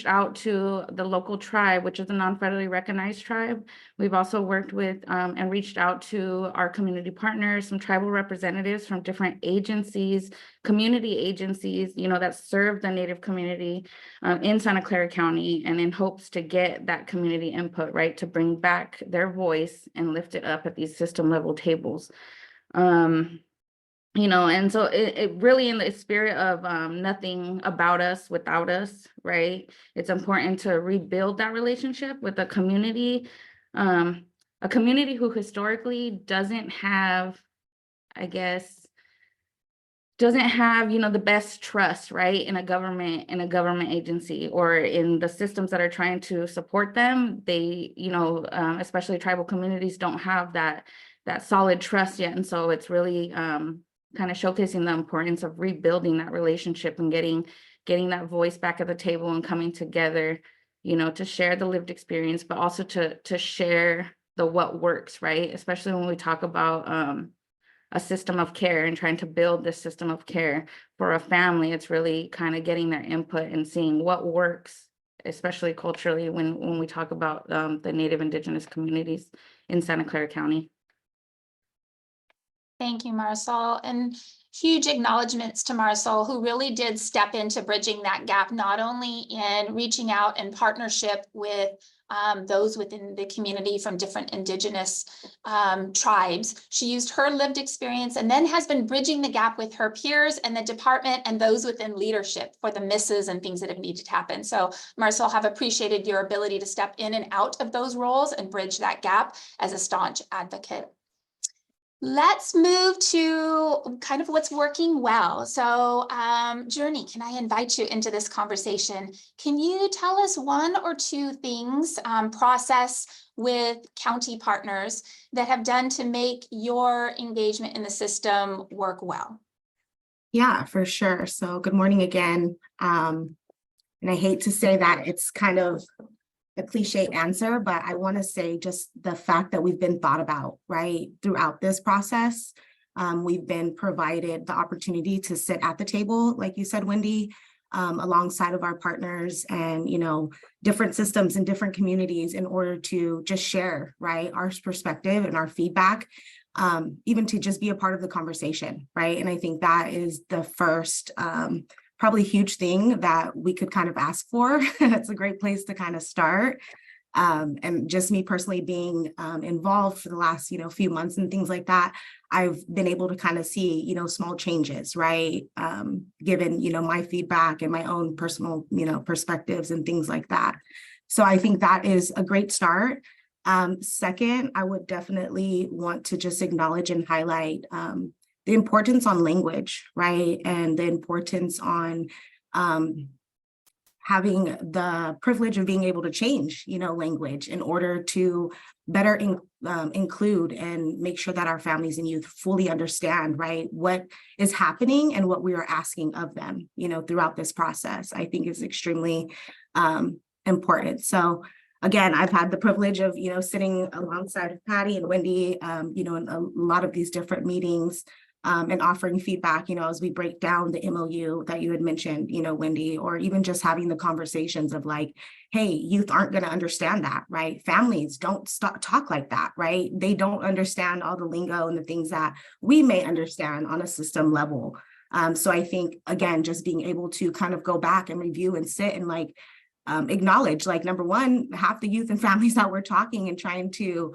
out to the local tribe, which is a non-federally recognized tribe. We've also worked with and reached out to our community partners, some tribal representatives from different agencies, community agencies, that serve the Native community in Santa Clara County, and in hopes to get that community input, right, to bring back their voice and lift it up at these system level tables. And so it really, in the spirit of nothing about us without us, right? It's important to rebuild that relationship with a community who historically doesn't have, the best trust, right, in a government agency or in the systems that are trying to support them. They, especially tribal communities, don't have that solid trust yet. And so it's really kind of showcasing the importance of rebuilding that relationship and getting that voice back at the table and coming together, to share the lived experience, but also to share the what works, right? Especially when we talk about a system of care and trying to build this system of care for a family. It's really kind of getting their input and seeing what works, especially culturally, when we talk about the Native Indigenous communities in Santa Clara County. Thank you, Marisol, and huge acknowledgements to Marisol, who really did step into bridging that gap, not only in reaching out in partnership with those within the community from different Indigenous tribes. She used her lived experience and then has been bridging the gap with her peers and the department and those within leadership for the misses and things that have needed to happen. So Marisol, have appreciated your ability to step in and out of those roles and bridge that gap as a staunch advocate. Let's move to kind of what's working well. So Journey, can I invite you into this conversation? Can you tell us one or two things, process with county partners that have done to make your engagement in the system work well? Yeah, for sure. So good morning again. And I hate to say that it's kind of a cliche answer, but I want to say just the fact that we've been thought about, right, throughout this process. We've been provided the opportunity to sit at the table, like you said, Wendy, alongside of our partners and, different systems and different communities in order to just share, right, our perspective and our feedback, even to just be a part of the conversation, right? And I think that is the first probably huge thing that we could kind of ask for. It's a great place to kind of start. And just me personally being involved for the last, few months and things like that, I've been able to kind of see, small changes, right? Given, my feedback and my own personal, perspectives and things like that. So I think that is a great start. Second, I would definitely want to just acknowledge and highlight the importance on language, right? And the importance on having the privilege of being able to change, language in order to better include and make sure that our families and youth fully understand, right, what is happening and what we are asking of them, throughout this process, I think is extremely important. So again, I've had the privilege of, sitting alongside of Patty and Wendy, in a lot of these different meetings, and offering feedback, as we break down the MOU that you had mentioned, Wendy, or even just having the conversations of like, hey, youth aren't going to understand that, right? Families don't talk like that, right? They don't understand all the lingo and the things that we may understand on a system level. So I think, again, just being able to kind of go back and review and sit and like, acknowledge, like, number one, half the youth and families that we're talking and trying to,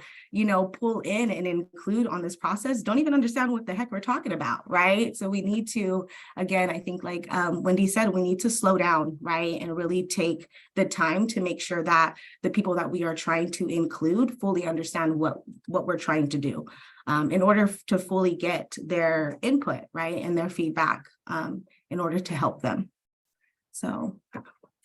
pull in and include on this process don't even understand what the heck we're talking about, right? So we need to, again, I think like Wendy said, we need to slow down, right? And really take the time to make sure that the people that we are trying to include fully understand what we're trying to do in order to fully get their input, right? And their feedback in order to help them. So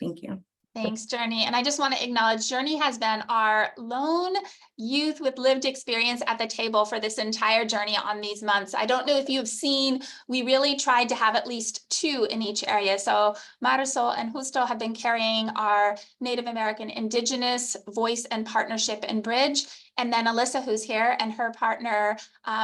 thank you. Thanks, Journey. And I just want to acknowledge Journey has been our lone youth with lived experience at the table for this entire journey on these months. I don't know if you've seen, we really tried to have at least 2 in each area. So Marisol and Justo have been carrying our Native American Indigenous voice and partnership and bridge. And then Alyssa, who's here, and her partner,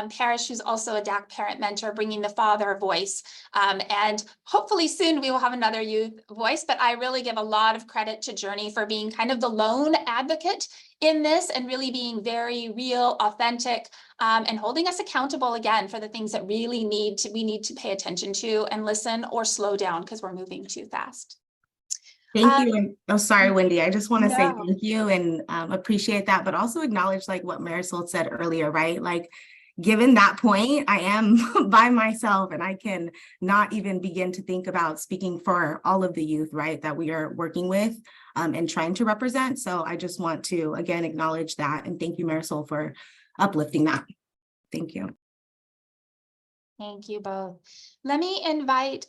Parrish, who's also a DAC parent mentor, bringing the father voice. And hopefully soon we will have another youth voice, but I really give a lot of credit to Journey for being kind of the lone advocate in this and really being very real, authentic, and holding us accountable again for the things that really we need to pay attention to and listen or slow down because we're moving too fast. Thank you. And oh, sorry, Wendy. I just want to say No. thank you and appreciate that, but also acknowledge like what Marisol said earlier, right? Like, given that point, I am by myself and I can not even begin to think about speaking for all of the youth, right, that we are working with and trying to represent. So I just want to, again, acknowledge that. And thank you, Marisol, for uplifting that. Thank you. Thank you both. Let me invite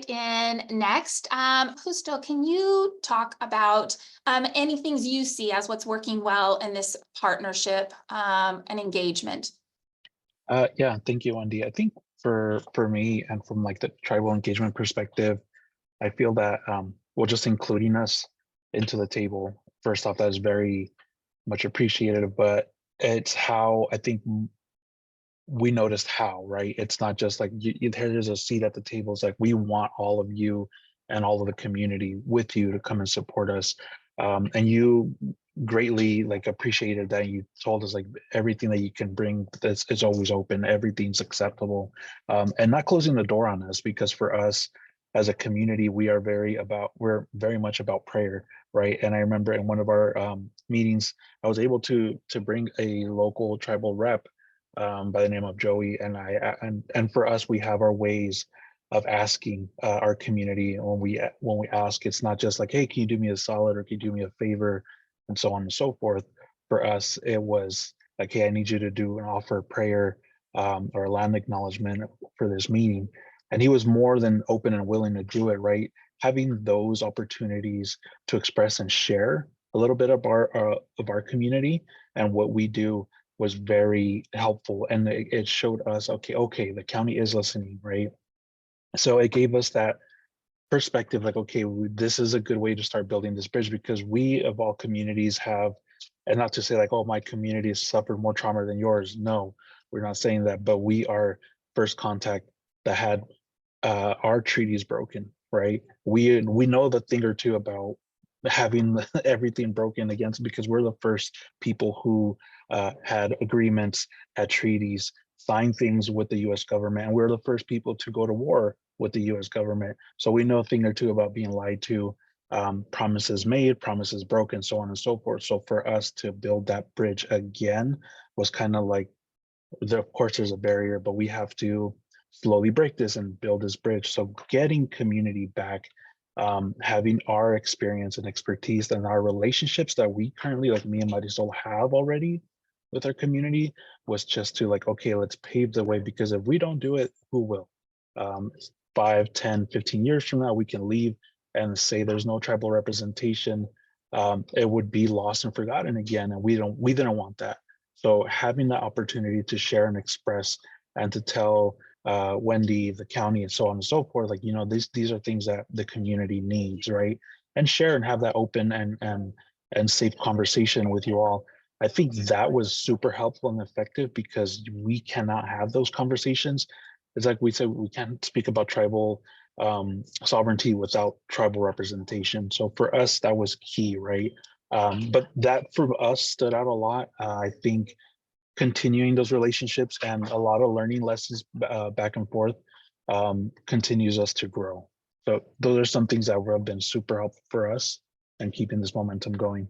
in next. Justo, can you talk about any things you see as what's working well in this partnership and engagement? Yeah, thank you, Wendy. I think for me and from like the tribal engagement perspective, I feel that well, just including us into the table, first off, that is very much appreciated, but it's how I think we noticed how, right? It's not just like there's a seat at the table. It's like we want all of you and all of the community with you to come and support us. And you greatly like appreciated that you told us like everything that you can bring is always open, everything's acceptable, and not closing the door on us, because for us as a community, we're very much about prayer, right? And I remember in one of our meetings, I was able to bring a local tribal rep by the name of Joey, and for us, we have our ways of asking our community. When we ask, it's not just like, hey, can you do me a solid, or can you do me a favor, and so on and so forth. For us, it was like, hey, I need you to do an offer of prayer or a land acknowledgement for this meeting, and he was more than open and willing to do it. Right, having those opportunities to express and share a little bit of our community and what we do was very helpful, and it showed us, okay, the county is listening, right? So it gave us that perspective, like, okay, this is a good way to start building this bridge, because we of all communities have, and not to say like, oh, my community has suffered more trauma than yours. No, we're not saying that, but we are first contact that had our treaties broken, right? We know the thing or two about having everything broken against, because we're the first people who had agreements, had treaties, signed things with the US government, and we're the first people to go to war with the US government. So we know a thing or two about being lied to, promises made, promises broken, so on and so forth. So for us to build that bridge again was kind of like, of course there's a barrier, but we have to slowly break this and build this bridge. So getting community back having our experience and expertise and our relationships that we currently, like me and Marisol, have already with our community, was just to like, okay, let's pave the way, because if we don't do it, who will? 5, 10, 15 years from now, we can leave and say there's no tribal representation. It would be lost and forgotten again, and we didn't want that. So having the opportunity to share and express and to tell Wendy, the county, and so on and so forth, like, you know, these are things that the community needs, right? And share and have that open and safe conversation with you all. I think that was super helpful and effective, because we cannot have those conversations. It's like we said, we can't speak about tribal sovereignty without tribal representation. So for us, that was key, right? But that for us stood out a lot. I think continuing those relationships and a lot of learning lessons back and forth continues us to grow. So those are some things that have been super helpful for us and keeping this momentum going.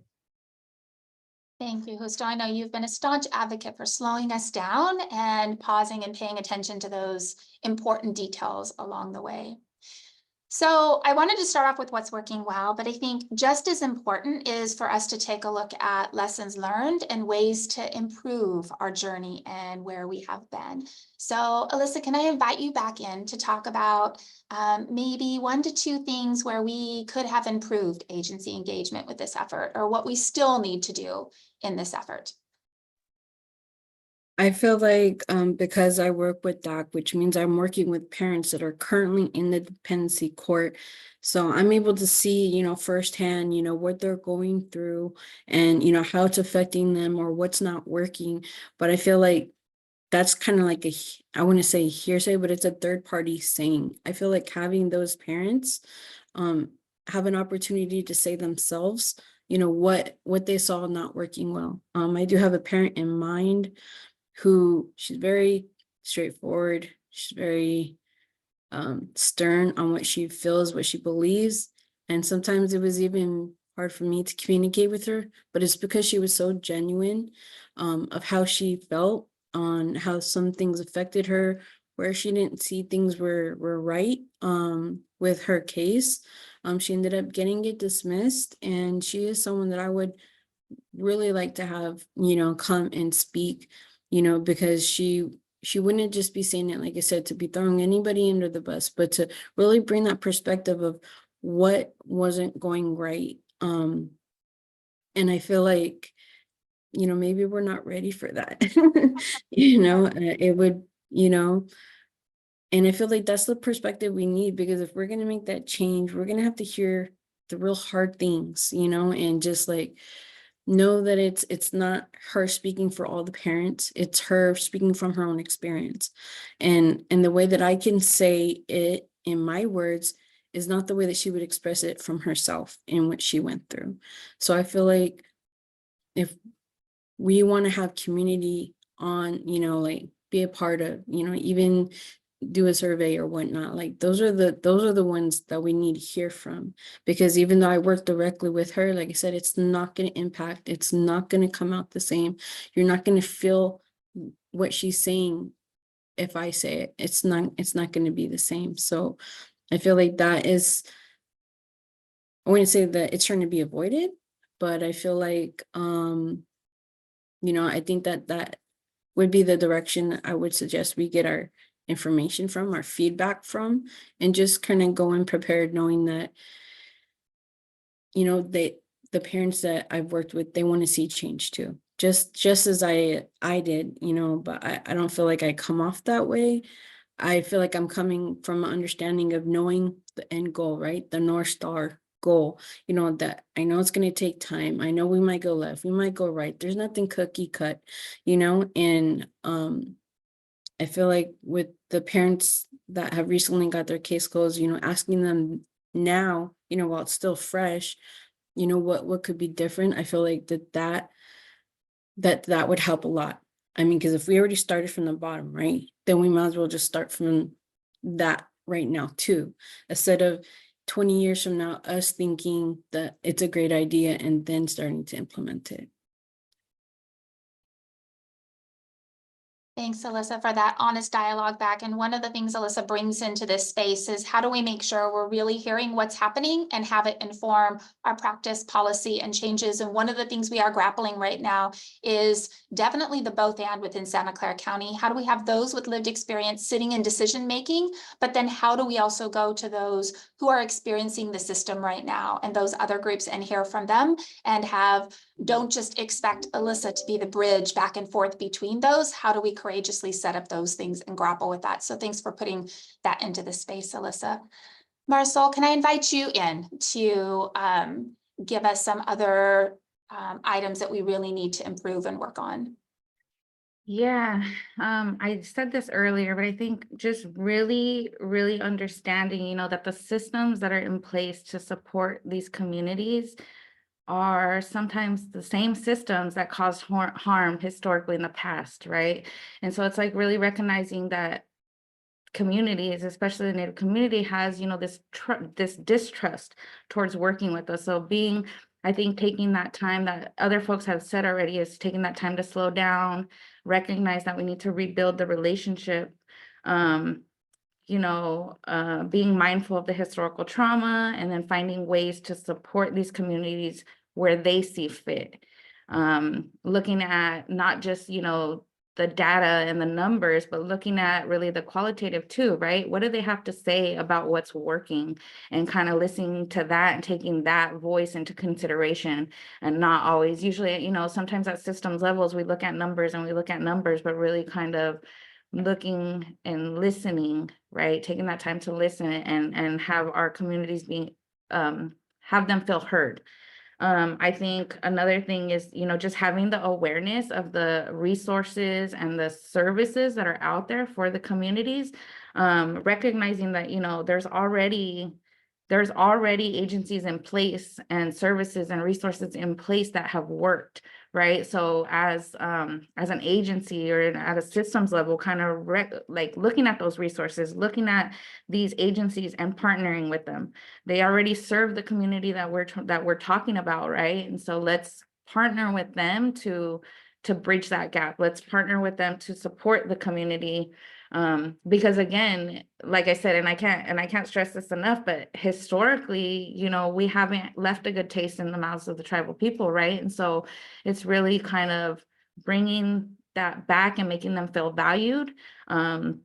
Thank you, Justo. I know you've been a staunch advocate for slowing us down and pausing and paying attention to those important details along the way. So I wanted to start off with what's working well, but I think just as important is for us to take a look at lessons learned and ways to improve our journey and where we have been. So Alyssa, can I invite you back in to talk about maybe 1 to 2 things where we could have improved agency engagement with this effort, or what we still need to do in this effort? I feel like because I work with DOC, which means I'm working with parents that are currently in the dependency court. So I'm able to see, you know, firsthand, you know, what they're going through and, you know, how it's affecting them or what's not working. But I feel like that's kind of like I wouldn't say hearsay, but it's a third party saying. I feel like having those parents have an opportunity to say themselves, you know, what they saw not working well. I do have a parent in mind who she's very straightforward. She's very stern on what she feels, what she believes. And sometimes it was even hard for me to communicate with her, but it's because she was so genuine of how she felt, on how some things affected her, where she didn't see things were right with her case. She ended up getting it dismissed, and she is someone that I would really like to have, you know, come and speak, you know, because she wouldn't just be saying it, like I said, to be throwing anybody under the bus, but to really bring that perspective of what wasn't going right. And I feel like, you know, maybe we're not ready for that. You know, it would, you know, and I feel like that's the perspective we need, because if we're going to make that change, we're going to have to hear the real hard things, you know, and just like know that it's not her speaking for all the parents, it's her speaking from her own experience. And the way that I can say it in my words is not the way that she would express it from herself and what she went through. So I feel like if we want to have community on, you know, like be a part of, you know, even do a survey or whatnot, like those are the ones that we need to hear from. Because even though I work directly with her, like I said, it's not going to impact, it's not going to come out the same. You're not going to feel what she's saying if I say it. It's not going to be the same. So I feel like that is, I wouldn't say that it's trying to be avoided, but I feel like you know, I think that would be the direction I would suggest we get our information from, our feedback from, and just kind of go in prepared, knowing that, you know, the parents that I've worked with, they want to see change too. Just as I did, you know, but I don't feel like I come off that way. I feel like I'm coming from an understanding of knowing the end goal, right? The North Star goal, you know, that I know it's going to take time. I know we might go left, we might go right. There's nothing cookie cut, you know, and I feel like with the parents that have recently got their case closed, you know, asking them now, you know, while it's still fresh, you know, what could be different. I feel like that would help a lot. I mean, because if we already started from the bottom, right, then we might as well just start from that right now too, instead of 20 years from now, us thinking that it's a great idea and then starting to implement it. Thanks, Alyssa, for that honest dialogue back. And one of the things Alyssa brings into this space is how do we make sure we're really hearing what's happening and have it inform our practice, policy, and changes. And one of the things we are grappling right now is definitely the both and within Santa Clara County. How do we have those with lived experience sitting in decision making? But then how do we also go to those who are experiencing the system right now and those other groups and hear from them and don't just expect Alyssa to be the bridge back and forth between those. How do we courageously set up those things and grapple with that? So thanks for putting that into the space, Alyssa. Marisol, can I invite you in to give us some other items that we really need to improve and work on? Yeah, I said this earlier, but I think just really, really understanding, you know, that the systems that are in place to support these communities are sometimes the same systems that caused harm historically in the past, right? And so it's like really recognizing that communities, especially the Native community, has, you know, this distrust towards working with us. So I think taking that time that other folks have said already is taking that time to slow down, recognize that we need to rebuild the relationship, you know, being mindful of the historical trauma, and then finding ways to support these communities where they see fit. Looking at not just, you know, the data and the numbers, but looking at really the qualitative too, right? What do they have to say about what's working, and kind of listening to that and taking that voice into consideration, and not always, usually, you know, sometimes at systems levels, we look at numbers, but really kind of looking and listening, right? Taking that time to listen and have our communities have them feel heard. I think another thing is, you know, just having the awareness of the resources and the services that are out there for the communities, recognizing that, you know, there's already agencies in place and services and resources in place that have worked, right? So as an agency or at a systems level, kind of like looking at those resources, looking at these agencies and partnering with them. They already serve the community that we're talking about, right? And so let's partner with them to bridge that gap. Let's partner with them to support the community. Because again, like I said, and I can't stress this enough, but historically, you know, we haven't left a good taste in the mouths of the tribal people, right? And so it's really kind of bringing that back and making them feel valued, having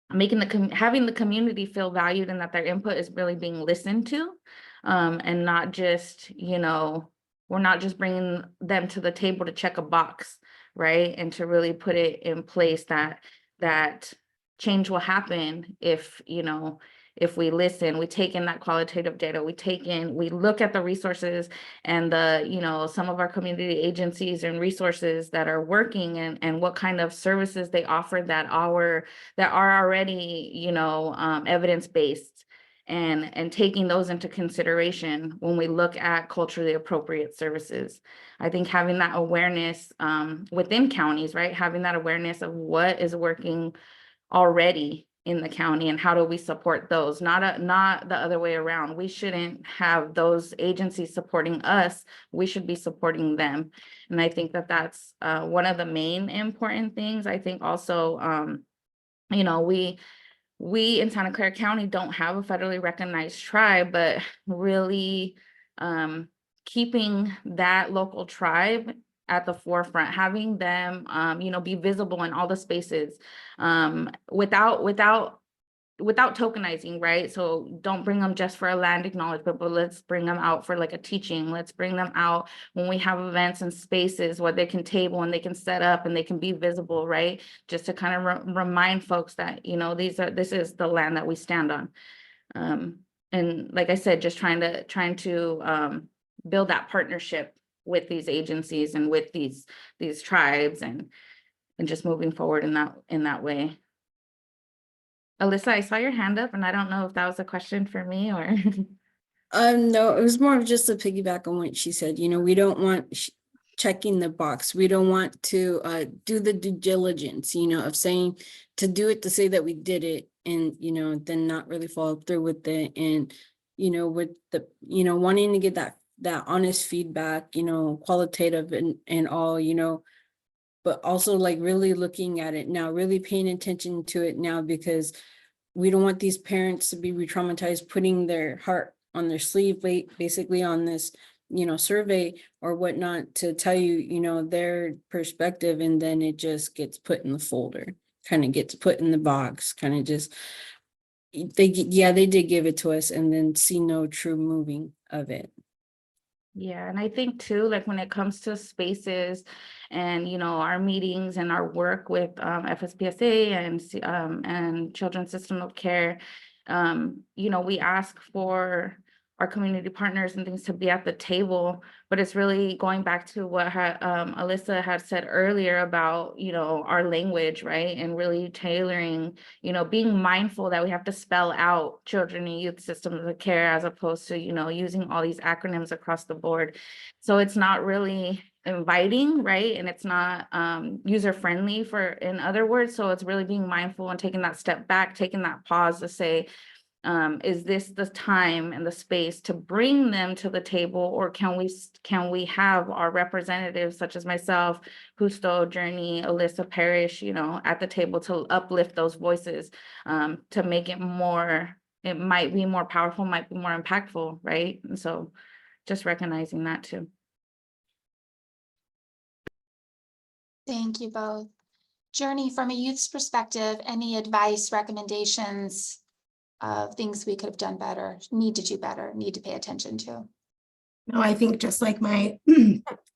the community feel valued, and that their input is really being listened to, and not just, you know, we're not just bringing them to the table to check a box, right? And to really put it in place that change will happen if, you know, if we listen, we take in that qualitative data, we look at the resources and the, you know, some of our community agencies and resources that are working, and what kind of services they offer that are already, you know, evidence-based, and taking those into consideration when we look at culturally appropriate services. I think having that awareness within counties, right? Having that awareness of what is working already in the county and how do we support those, not the other way around. We shouldn't have those agencies supporting us, we should be supporting them. And I think that that's one of the main important things. I think also, you know, we in Santa Clara County don't have a federally recognized tribe, but really keeping that local tribe at the forefront, having them, you know, be visible in all the spaces, without tokenizing, right? So don't bring them just for a land acknowledgement, but let's bring them out for like a teaching. Let's bring them out when we have events and spaces where they can table and they can set up and they can be visible, right? Just to kind of remind folks that, you know, this is the land that we stand on. And like I said, just trying to build that partnership with these agencies and with these tribes, and just moving forward in that way. Alyssa, I saw your hand up, and I don't know if that was a question for me or. No, it was more of just a piggyback on what she said. You know, we don't want checking the box. We don't want to do the due diligence, you know, of saying to do it to say that we did it, and, you know, then not really follow through with it. And, you know, with the, you know, wanting to get that honest feedback, you know, qualitative and all, you know, but also like really looking at it now, really paying attention to it now, because we don't want these parents to be re-traumatized, putting their heart on their sleeve, basically on this, survey or whatnot, to tell you, their perspective, and then it just gets put in the folder, kind of gets put in the box, kind of just, they did give it to us, and then see no true moving of it. Yeah, and I think too, like when it comes to spaces and, our meetings and our work with FSPSA and Children's System of Care, we ask for our community partners and things to be at the table, but it's really going back to what Alyssa had said earlier about, our language, right? And really tailoring, being mindful that we have to spell out children and youth systems of care, as opposed to, using all these acronyms across the board. So it's not really inviting, right? And it's not user friendly, in other words. So it's really being mindful and taking that step back, taking that pause to say, is this the time and the space to bring them to the table, or can we have our representatives such as myself, Justo, Journey, Alyssa, Parrish, at the table to uplift those voices, to make it might be more powerful, might be more impactful, right? And so just recognizing that too. Thank you both. Journey, from a youth's perspective, any advice, recommendations of things we could have done better, need to do better, need to pay attention to? No, I think just like my,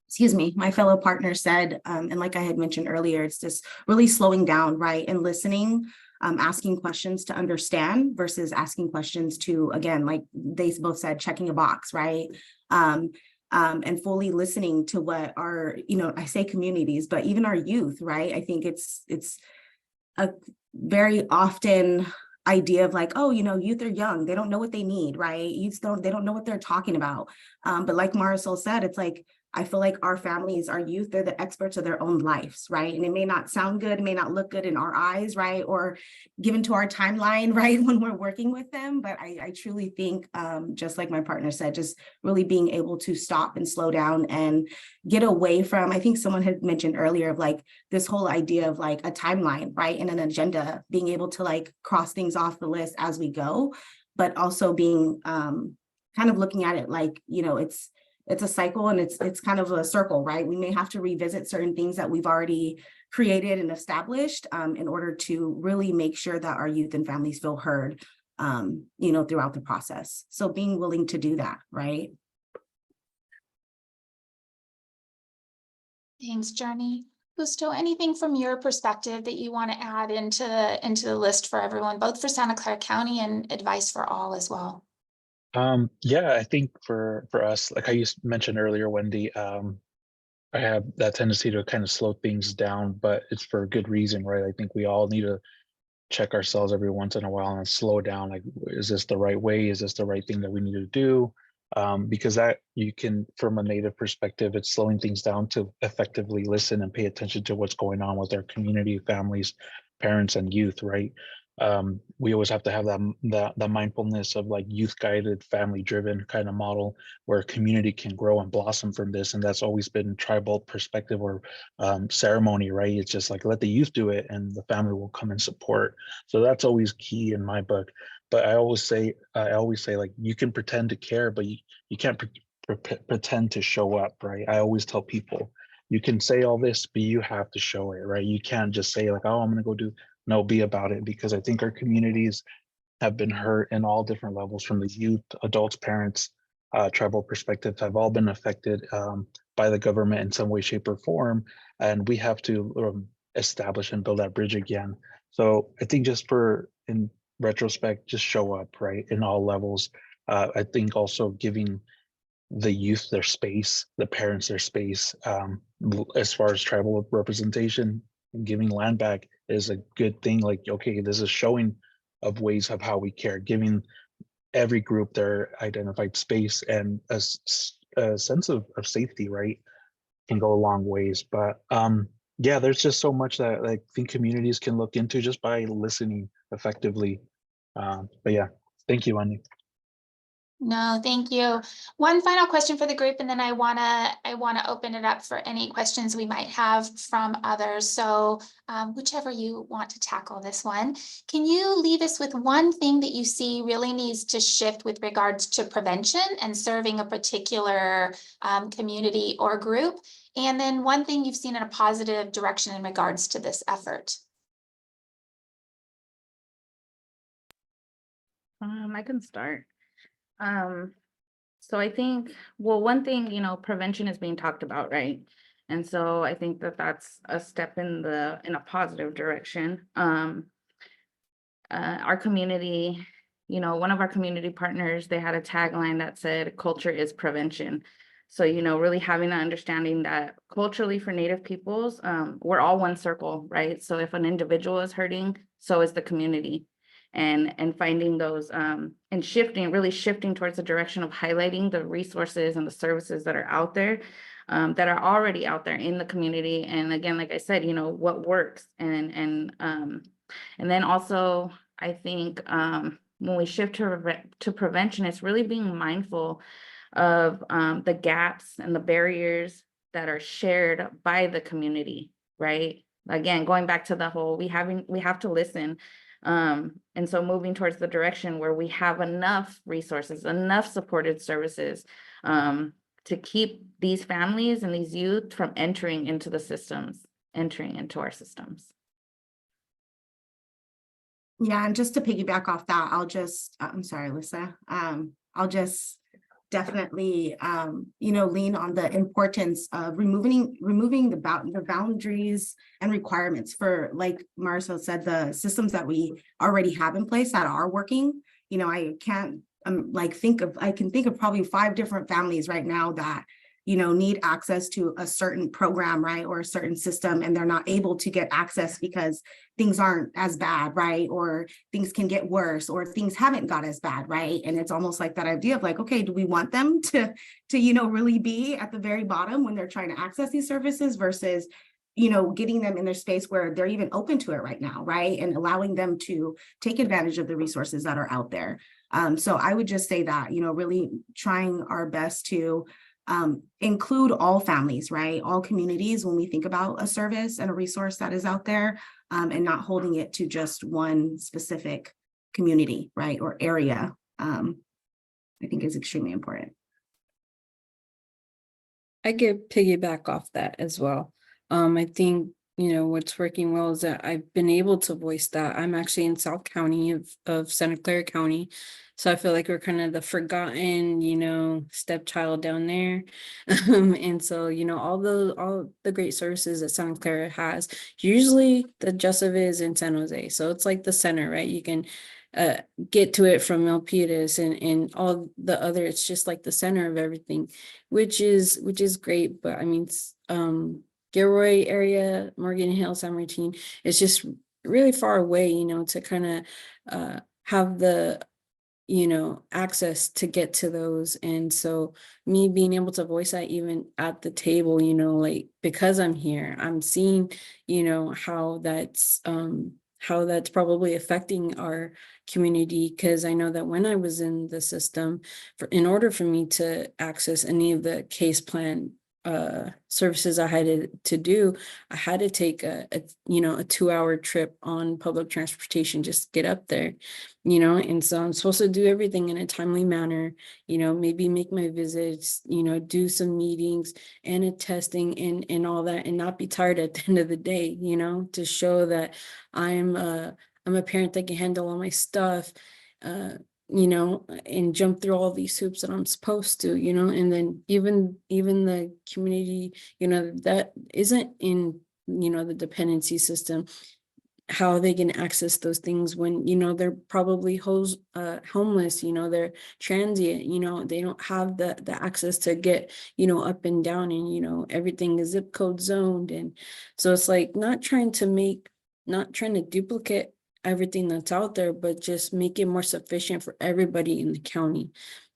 excuse me, my fellow partner said, and like I had mentioned earlier, it's just really slowing down, right? And listening, asking questions to understand versus asking questions to, again, like they both said, checking a box, right? And fully listening to what our, I say communities, but even our youth, right? I think it's a very often idea of like, oh, youth are young, they don't know what they need, right? They don't know what they're talking about. But like Marisol said, it's like, I feel like our families, our youth, they're the experts of their own lives, right? And it may not sound good, it may not look good in our eyes, right? Or given to our timeline, right? When we're working with them. But I truly think, just like my partner said, just really being able to stop and slow down and get away from, I think someone had mentioned earlier of like this whole idea of like a timeline, right? And an agenda, being able to like cross things off the list as we go, but also being kind of looking at it like, it's a cycle and it's kind of a circle, right? We may have to revisit certain things that we've already created and established in order to really make sure that our youth and families feel heard, throughout the process. So being willing to do that, right? Thanks, Journey. Justo, anything from your perspective that you want to add into the list for everyone, both for Santa Clara County and advice for all as well? Yeah, I think for us, like I mentioned earlier, Wendy, I have that tendency to kind of slow things down, but it's for a good reason, right? I think we all need to check ourselves every once in a while and slow down. Like, is this the right way? Is this the right thing that we need to do? Because that you can, from a Native perspective, it's slowing things down to effectively listen and pay attention to what's going on with our community, families, parents, and youth, right? We always have to have that mindfulness of like youth guided, family driven kind of model where community can grow and blossom from this. And that's always been tribal perspective or ceremony, right? It's just like, let the youth do it and the family will come and support. So that's always key in my book. But I always say like, you can pretend to care, but you can't pretend to show up, right? I always tell people, you can say all this, but you have to show it, right? You can't just say like, oh, I'm going to go do. No, be about it, because I think our communities have been hurt in all different levels, from the youth, adults, parents, tribal perspectives, have all been affected by the government in some way, shape, or form. And we have to establish and build that bridge again. So I think just in retrospect, just show up, right, in all levels. I think also giving the youth their space, the parents their space, as far as tribal representation, giving land back is a good thing. Like, okay, this is showing of ways of how we care, giving every group their identified space and a sense of safety, right, can go a long ways. But yeah, there's just so much that I think communities can look into just by listening effectively. But yeah, thank you, Andy. No, thank you. One final question for the group, and then I wanna open it up for any questions we might have from others. So whichever you want to tackle this one, can you leave us with one thing that you see really needs to shift with regards to prevention and serving a particular community or group? And then one thing you've seen in a positive direction in regards to this effort. I can start. So I think, well, one thing, prevention is being talked about, right? And so I think that that's a step in a positive direction. Our community, one of our community partners, they had a tagline that said, culture is prevention. So, really having that understanding that culturally for Native peoples, we're all one circle, right? So if an individual is hurting, so is the community. And finding those and really shifting towards the direction of highlighting the resources and the services that are out there, that are already out there in the community. And again, like I said, what works. And then also, I think when we shift to prevention, it's really being mindful of the gaps and the barriers that are shared by the community, right? Again, going back to the whole, we have to listen. And so moving towards the direction where we have enough resources, enough supported services to keep these families and these youth from entering into our systems. Yeah, and just to piggyback off that, I'm sorry, Lisa. I'll just definitely, lean on the importance of removing the boundaries and requirements for, like Marisol said, the systems that we already have in place that are working. I can't I can think of probably 5 different families right now that need access to a certain program, right, or a certain system, and they're not able to get access because things aren't as bad, right, or things can get worse, or things haven't got as bad, right? And it's almost like that idea of like, okay, do we want them to really be at the very bottom when they're trying to access these services versus getting them in their space where they're even open to it right now, right, and allowing them to take advantage of the resources that are out there. So I would just say that really trying our best to include all families, right? All communities when we think about a service and a resource that is out there, and not holding it to just one specific community, right? Or area, I think is extremely important. I could piggyback off that as well. I think, what's working well is that I've been able to voice that. I'm actually in South County of Santa Clara County. So I feel like we're kind of the forgotten, stepchild down there. And so, all the great services that Santa Clara has, usually the gist of it is in San Jose. So it's like the center, right? You can get to it from Milpitas and all the other, it's just like the center of everything, which is great. But I mean, Gilroy area, Morgan Hill, San Martin, it's just really far away, to kind of have the access to get to those. And so me being able to voice that even at the table, like, because I'm here, I'm seeing, how that's probably affecting our community. Because I know that when I was in the system, in order for me to access any of the case plan services I had to do, I had to take a 2-hour trip on public transportation just to get up there, and so I'm supposed to do everything in a timely manner, maybe make my visits, do some meetings and a testing and all that, and not be tired at the end of the day, to show that I'm a parent that can handle all my stuff, and jump through all these hoops that I'm supposed to, and then even the community, that isn't in, the dependency system, how they can access those things when, they're probably homeless, they're transient, they don't have the access to get, up and down, and, everything is zip code zoned. And so it's like not trying to duplicate everything that's out there, but just make it more sufficient for everybody in the county.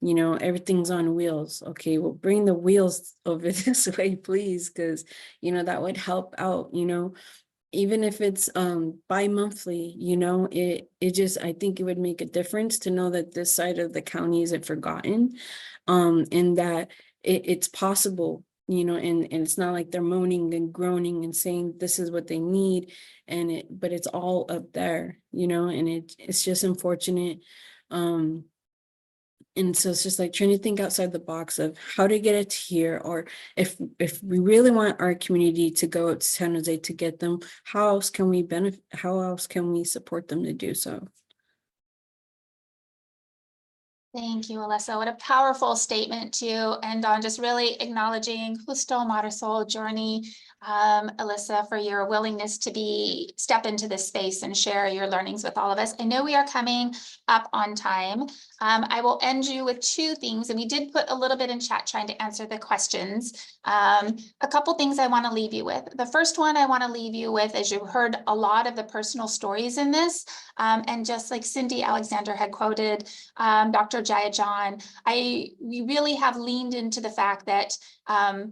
Everything's on wheels. Okay, well, bring the wheels over this way, please, because that would help out, even if it's bi-monthly, you know, it just, I think it would make a difference to know that this side of the county isn't forgotten, and that it's possible, you know, and it's not like they're moaning and groaning and saying this is what they need, but it's all up there, you know, and it's just unfortunate. And so it's just like trying to think outside the box of how to get it here, or if we really want our community to go out to San Jose to get them, how else can we benefit? How else can we support them to do so? Thank you, Alyssa. What a powerful statement to end on, just really acknowledging Justo, Marisol, Journey, Alyssa, for your willingness to step into this space and share your learnings with all of us. I know we are coming up on time. I will end you with two things, and we did put a little bit in chat trying to answer the questions. A couple things I want to leave you with. The first one I want to leave you with, as you heard a lot of the personal stories in this, and just like Cindy Alexander had quoted, Dr. Jaya John, we really have leaned into the fact that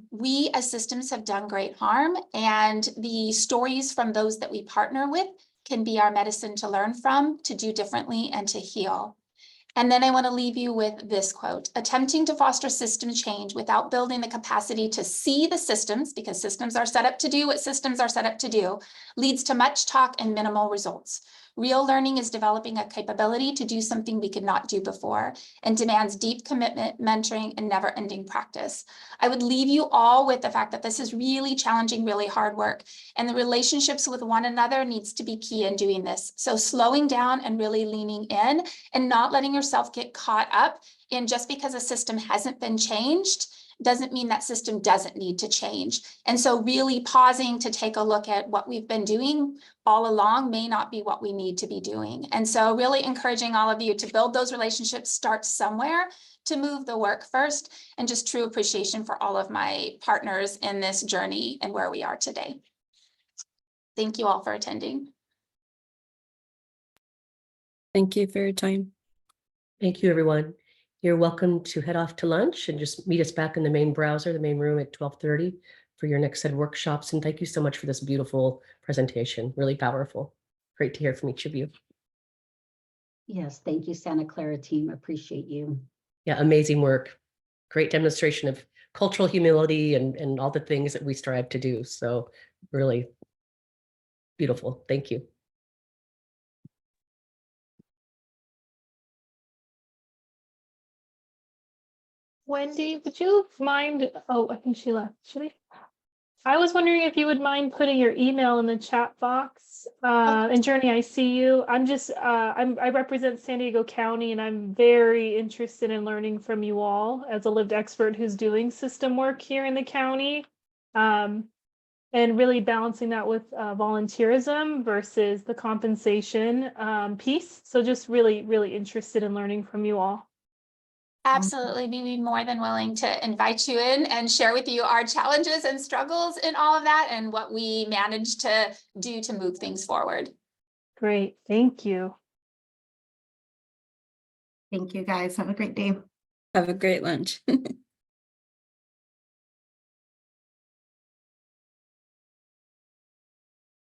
we as systems have done great harm, and the stories from those that we partner with can be our medicine to learn from, to do differently, and to heal. And then I want to leave you with this quote: attempting to foster system change without building the capacity to see the systems, because systems are set up to do what systems are set up to do, leads to much talk and minimal results. Real learning is developing a capability to do something we could not do before, and demands deep commitment, mentoring, and never-ending practice. I would leave you all with the fact that this is really challenging, really hard work, and the relationships with one another needs to be key in doing this. So slowing down and really leaning in, and not letting yourself get caught up in just because a system hasn't been changed doesn't mean that system doesn't need to change. And so really pausing to take a look at what we've been doing all along may not be what we need to be doing. And so really encouraging all of you to build those relationships, start somewhere, to move the work first, and just true appreciation for all of my partners in this journey and where we are today. Thank you all for attending. Thank you for your time. Thank you, everyone. You're welcome to head off to lunch and just meet us back in the main browser, the main room at 12:30 for your next set of workshops. And thank you so much for this beautiful presentation. Really powerful. Great to hear from each of you. Yes, thank you, Santa Clara team. Appreciate you. Yeah, amazing work. Great demonstration of cultural humility and all the things that we strive to do. So really beautiful. Thank you. Wendy, would you mind? Oh, I think she left. Should I? I was wondering if you would mind putting your email in the chat box. And Journey, I see you. I represent San Diego County, and I'm very interested in learning from you all as a lived expert who's doing system work here in the county. And really balancing that with volunteerism versus the compensation piece. So just really, really interested in learning from you all. Absolutely, we'd be more than willing to invite you in and share with you our challenges and struggles in all of that, and what we managed to do to move things forward. Great, thank you. Thank you, guys. Have a great day. Have a great lunch.